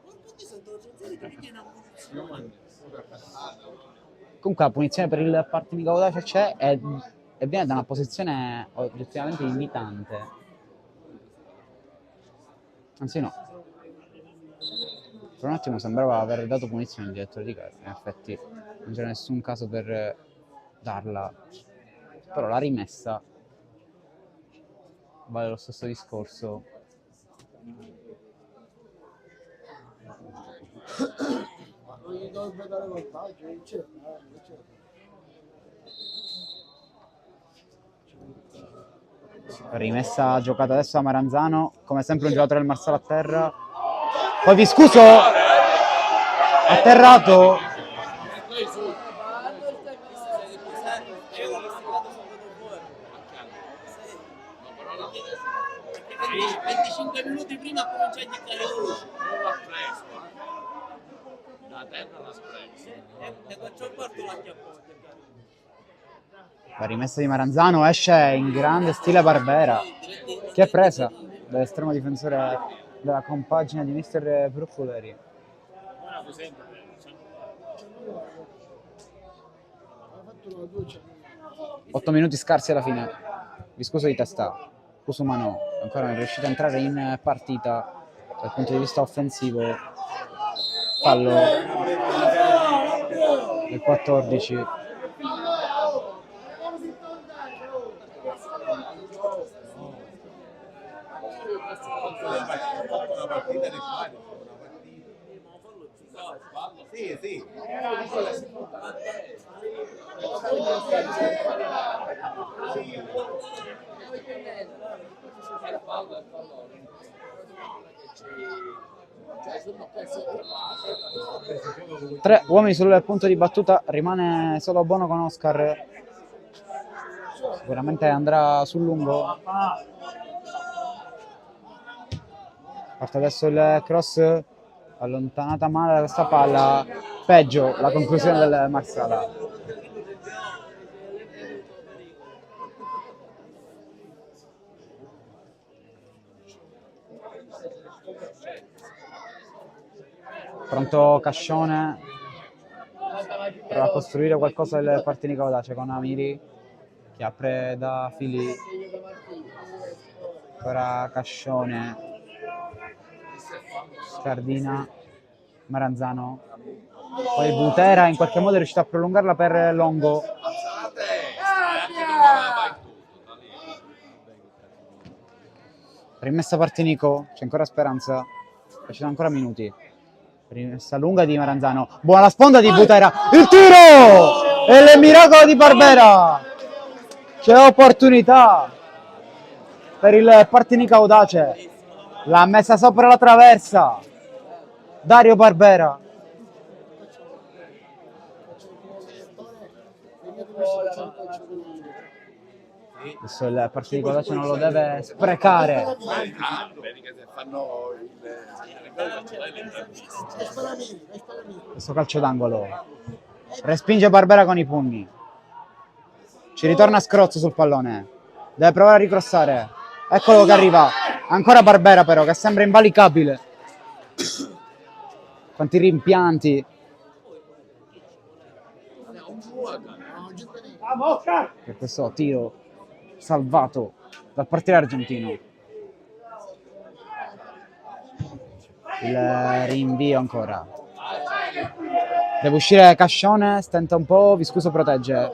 Quanti sono torciati che viene a munizione? Comunque la punizione per il Partinico Audace c'è e viene da una posizione oggettivamente invitante. Anzi no, per un attimo sembrava aver dato punizione al direttore di gara, in effetti non c'era nessun caso per darla, però la rimessa vale lo stesso discorso. Non gli dovrebbe dare vantaggio, non c'è. Rimessa giocata adesso da Maranzano, come sempre un giocatore del Marsala a terra, poi Viscuso atterrato. Perché 25 minuti prima comincia a giocare lui. Non l'ha preso. Da terra l'ha preso. E faccio il quarto la chiappo. La rimessa di Maranzano esce in grande stile Barbera, che è presa dall'estremo difensore della compagine di mister Broccoleri. 8 minuti scarsi alla fine. Viscoso di testa, Cusumano ancora non è riuscito a entrare in partita dal punto di vista offensivo. Fallo del 14. Una partita di fare. Sì, sì. Tre uomini sul punto di battuta, rimane solo Bono con Oscar. Sicuramente andrà sul lungo. Parte adesso il cross, allontanata male da questa palla. Peggio la conclusione del Marsala. Pronto Cascione, prova a costruire qualcosa del Partinico Audace con Amiri che apre da Fili. Ora Cascione, Scardina, Maranzano, poi Butera in qualche modo è riuscito a prolungarla per Longo, Rimessa Partinico, c'è ancora speranza, ci sono ancora minuti. Rimessa lunga di Maranzano, buona sponda di Butera, il tiro! E il miracolo di Barbera! C'è opportunità per il Partinico audace, l'ha messa sopra la traversa, Dario Barbera. Adesso il Partinico audace non lo deve sprecare. Vedi che se fanno Questo calcio d'angolo, respinge Barbera con i pugni, ci ritorna Scrozzo sul pallone, deve provare a ricrossare, eccolo che arriva, ancora Barbera però che sembra invalicabile. Quanti rimpianti per questo tiro salvato dal portiere argentino. Il rinvio ancora, deve uscire Cascione, stenta un po', Viscuso protegge.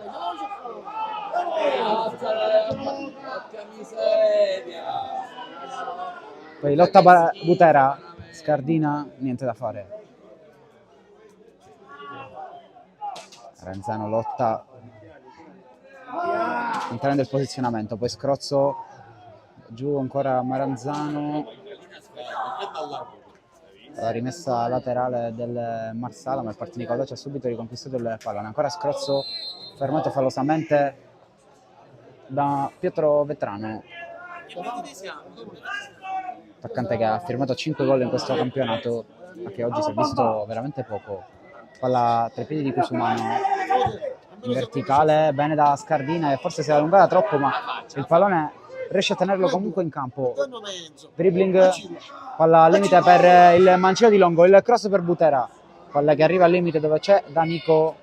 Poi lotta Butera, scardina, niente da fare. Renzano lotta intraprende il posizionamento, poi Scrozzo giù, ancora Maranzano, la rimessa laterale del Marsala, ma il Partinico audace ha subito riconquistato il pallone. Ancora Scrozzo fermato falosamente da Pietro Vetrano, attaccante che ha firmato 5 gol in questo campionato, ma che oggi si è visto veramente poco. Palla tra i piedi di Cusumano in verticale, bene da Scardina, e forse si è allungata troppo, ma il pallone riesce a tenerlo comunque in campo. Dribbling, palla al limite per il mancino di Longo, il cross per Butera, palla che arriva al limite dove c'è D'Amico,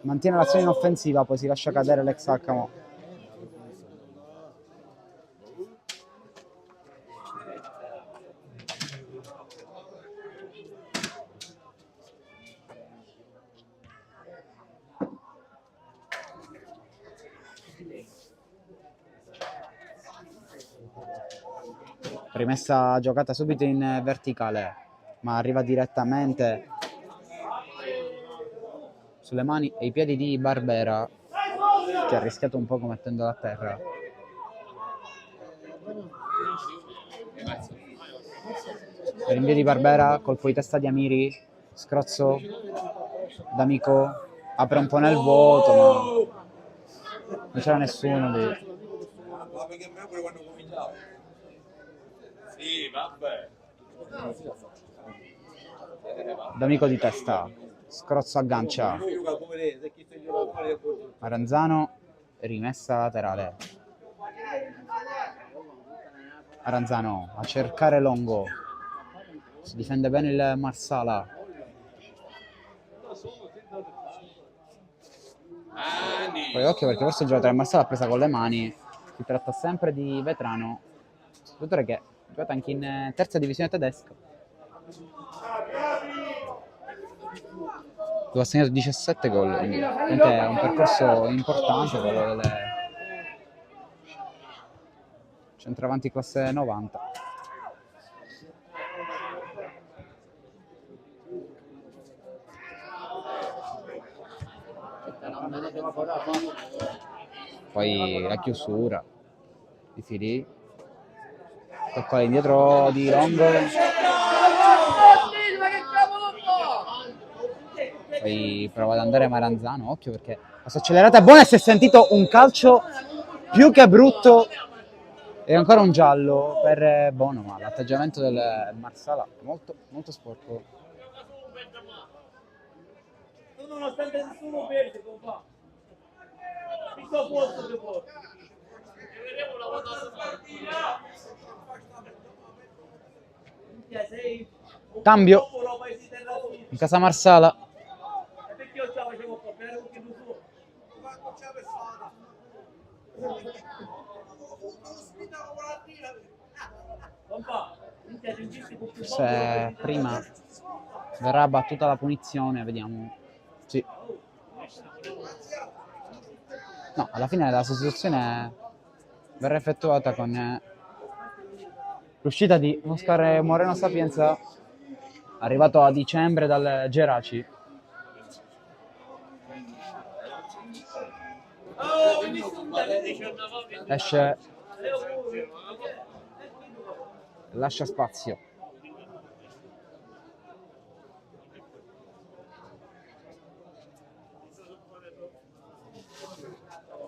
mantiene l'azione in offensiva, poi si lascia cadere l'ex Alcamo. Rimessa giocata subito in verticale, ma arriva direttamente sulle mani e i piedi di Barbera, che ha rischiato un po' mettendola a terra. Rinvio di Barbera, colpo di testa di Amiri, Scrozzo, D'Amico, apre un po' nel vuoto, ma non c'era nessuno lì. Sì, vabbè. D'Amico di testa, Scrozzo aggancia, Maranzano, rimessa laterale. Maranzano a cercare Longo, si difende bene il Marsala. Poi occhio perché forse il giocatore del Marsala ha presa con le mani, si tratta sempre di Vetrano, giocatore che gioca anche in terza divisione tedesca, dove ha segnato 17 gol, quindi è un percorso importante quello delle centravanti classe 90. Poi la chiusura di Fili, tocca indietro di Longo, poi prova ad andare Maranzano, occhio perché la sua accelerata è buona e si è sentito un calcio più che brutto e ancora un giallo per Bono, ma l'atteggiamento del Marsala molto, molto sporco. Nonostante nessuno perde, compà. Questo posto che porta. Vedremo la Cambio in casa Marsala. Perché io ce la facevo qua, per un chilo su. Se prima verrà battuta la punizione, vediamo. Sì. No, alla fine la sostituzione verrà effettuata con L'uscita di Oscar Moreno Sapienza, arrivato a dicembre dal Geraci. Esce, lascia spazio.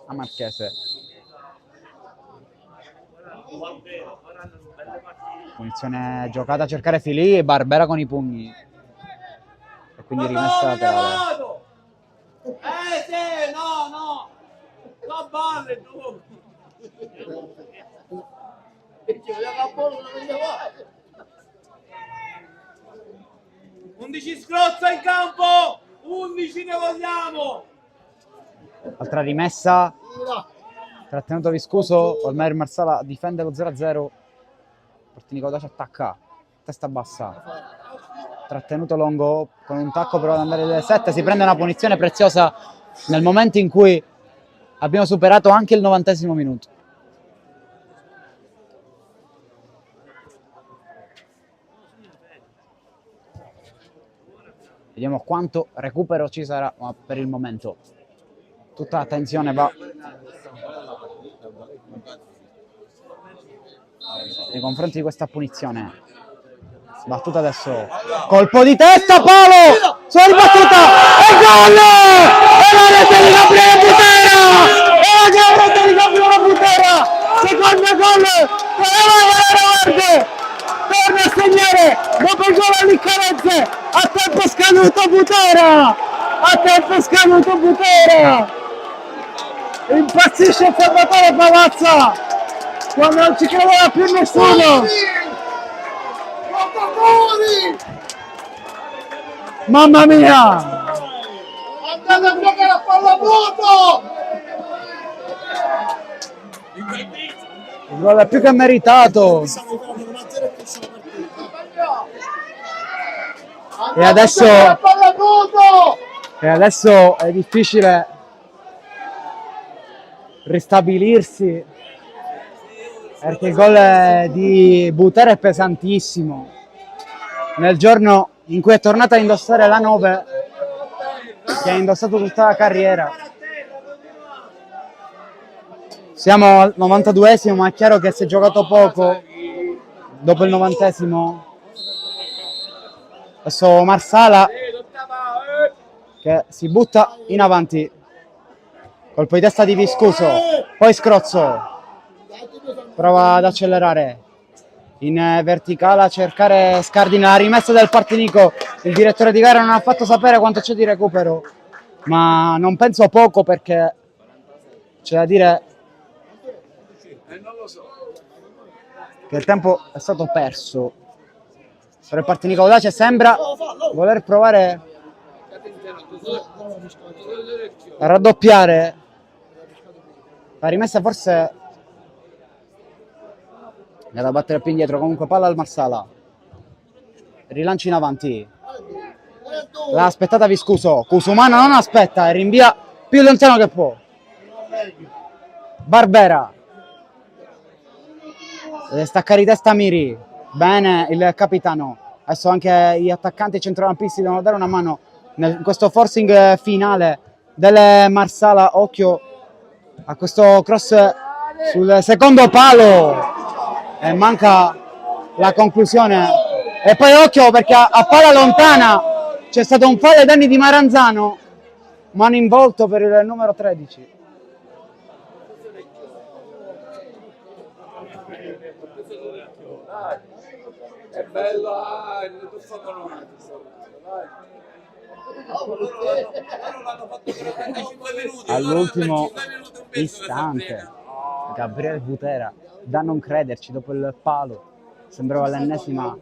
A Marchese. Punizione giocata a cercare Filì e Barbera con i pugni. E quindi rimessa laterale. Sì, no! La balle tu! Undici scrozza in campo! 11 ne vogliamo! Altra rimessa. Trattenuto Viscuso. Ormai il Marsala difende lo 0-0. Partinico Daci attacca. Testa bassa. Trattenuto Longo con un tacco prova ad andare alle 7. Si prende una punizione preziosa nel momento in cui abbiamo superato anche il 90° minuto. Vediamo quanto recupero ci sarà, ma per il momento tutta l'attenzione va nei confronti di questa punizione. Battuta adesso, colpo di testa, palo, sulla ribattuta, e gol! E la rete di Gabriele Butera! E la rete di Gabriele Butera! Secondo gol, verde! Torna a segnare, dopo il gol all'Iccarezze, a tempo scaduto Butera! A tempo scaduto Butera! Impazzisce il Salvatore Pavazza! Quando non ci credeva più nessuno! Mamma mia! Andate a giocare a pallanuoto! Il gol è più che meritato. E adesso è difficile ristabilirsi, perché il gol di Butera è pesantissimo. Nel giorno in cui è tornata a indossare la 9 che ha indossato tutta la carriera. Siamo al 92esimo, ma è chiaro che si è giocato poco dopo il 90esimo. Adesso Marsala che si butta in avanti. Colpo di testa di Viscuso, poi Scrozzo. Prova ad accelerare. In verticale a cercare Scardini, la rimessa del Partinico. Il direttore di gara non ha fatto sapere quanto c'è di recupero, ma non penso poco, perché c'è da dire che il tempo è stato perso per il Partinico Audace. Sembra voler provare a raddoppiare la rimessa, forse è da battere più indietro. Comunque palla al Marsala, rilancio in avanti, l'ha aspettata Viscuso, Cusumano non aspetta e rinvia più lontano che può. Barbera deve staccare di testa Miri, bene il capitano. Adesso anche gli attaccanti centrocampisti devono dare una mano in questo forcing finale del Marsala. Occhio a questo cross sul secondo palo e manca la conclusione. E poi occhio, perché a palla lontana c'è stato un fallo ai danni di Maranzano, mano in volto per il numero 13. È bello, tu fa con All'ultimo istante Gabriele Butera, da non crederci, dopo il palo sembrava l'ennesima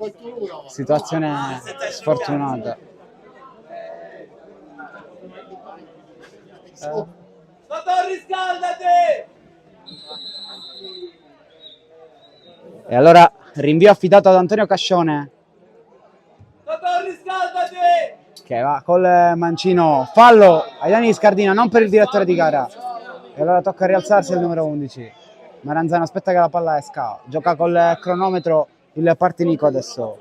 situazione sfortunata. Riscaldati! E allora rinvio affidato ad Antonio Cascione, Riscaldati! che va col mancino, fallo ai danni di Scardina, non per il direttore di gara. E allora tocca rialzarsi il numero 11. Maranzano aspetta che la palla esca, gioca col cronometro il Partinico adesso.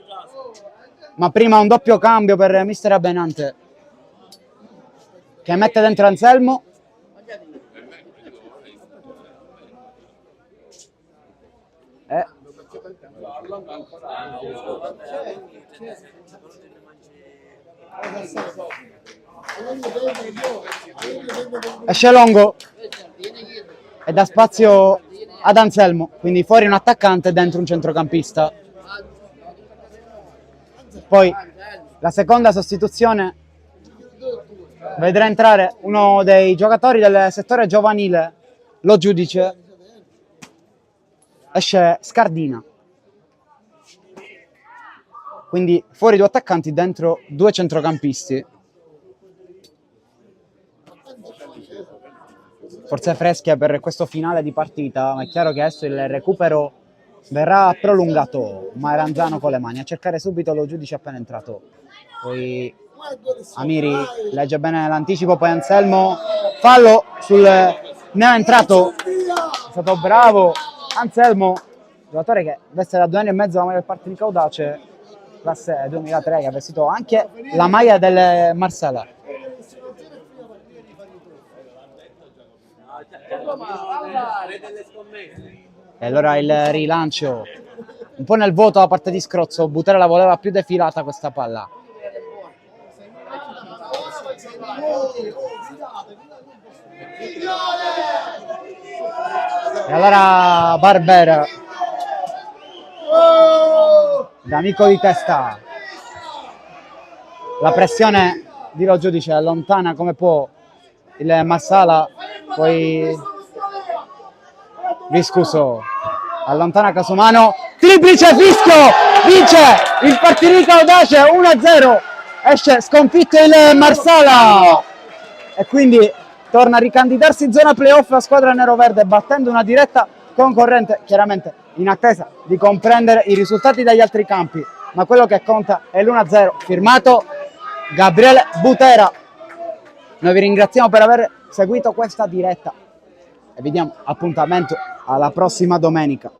Ma prima un doppio cambio per mister Abenante, che mette dentro Anselmo. Esce Longo e dà spazio ad Anselmo, quindi fuori un attaccante e dentro un centrocampista. Poi la seconda sostituzione vedrà entrare uno dei giocatori del settore giovanile, lo Giudice. Esce Scardina, quindi fuori due attaccanti, dentro due centrocampisti. Forze fresche per questo finale di partita, ma è chiaro che adesso il recupero verrà prolungato. Maranzano con le mani a cercare subito lo Giudice appena entrato. Poi Amiri legge bene l'anticipo, poi Anselmo, fallo sul neoentrato, è stato bravo Anselmo, giocatore che veste da 2 anni e mezzo la maglia del Partinico Audace, classe 2003, che ha vestito anche la maglia del Marsala. E allora il rilancio, un po' nel vuoto da parte di Scrozzo. Butera la voleva più defilata questa palla. E allora Barber, d'amico di testa, la pressione di Lo Giudice, allontana come può il Marsala, poi Viscuso allontana Casumano, triplice fischio, vince il Partinico Audace 1-0, esce sconfitto il Marsala e quindi torna a ricandidarsi in zona playoff la squadra neroverde, battendo una diretta concorrente, chiaramente in attesa di comprendere i risultati dagli altri campi, ma quello che conta è l'1-0 firmato Gabriele Butera. Noi vi ringraziamo per aver seguito questa diretta e vi diamo appuntamento alla prossima domenica.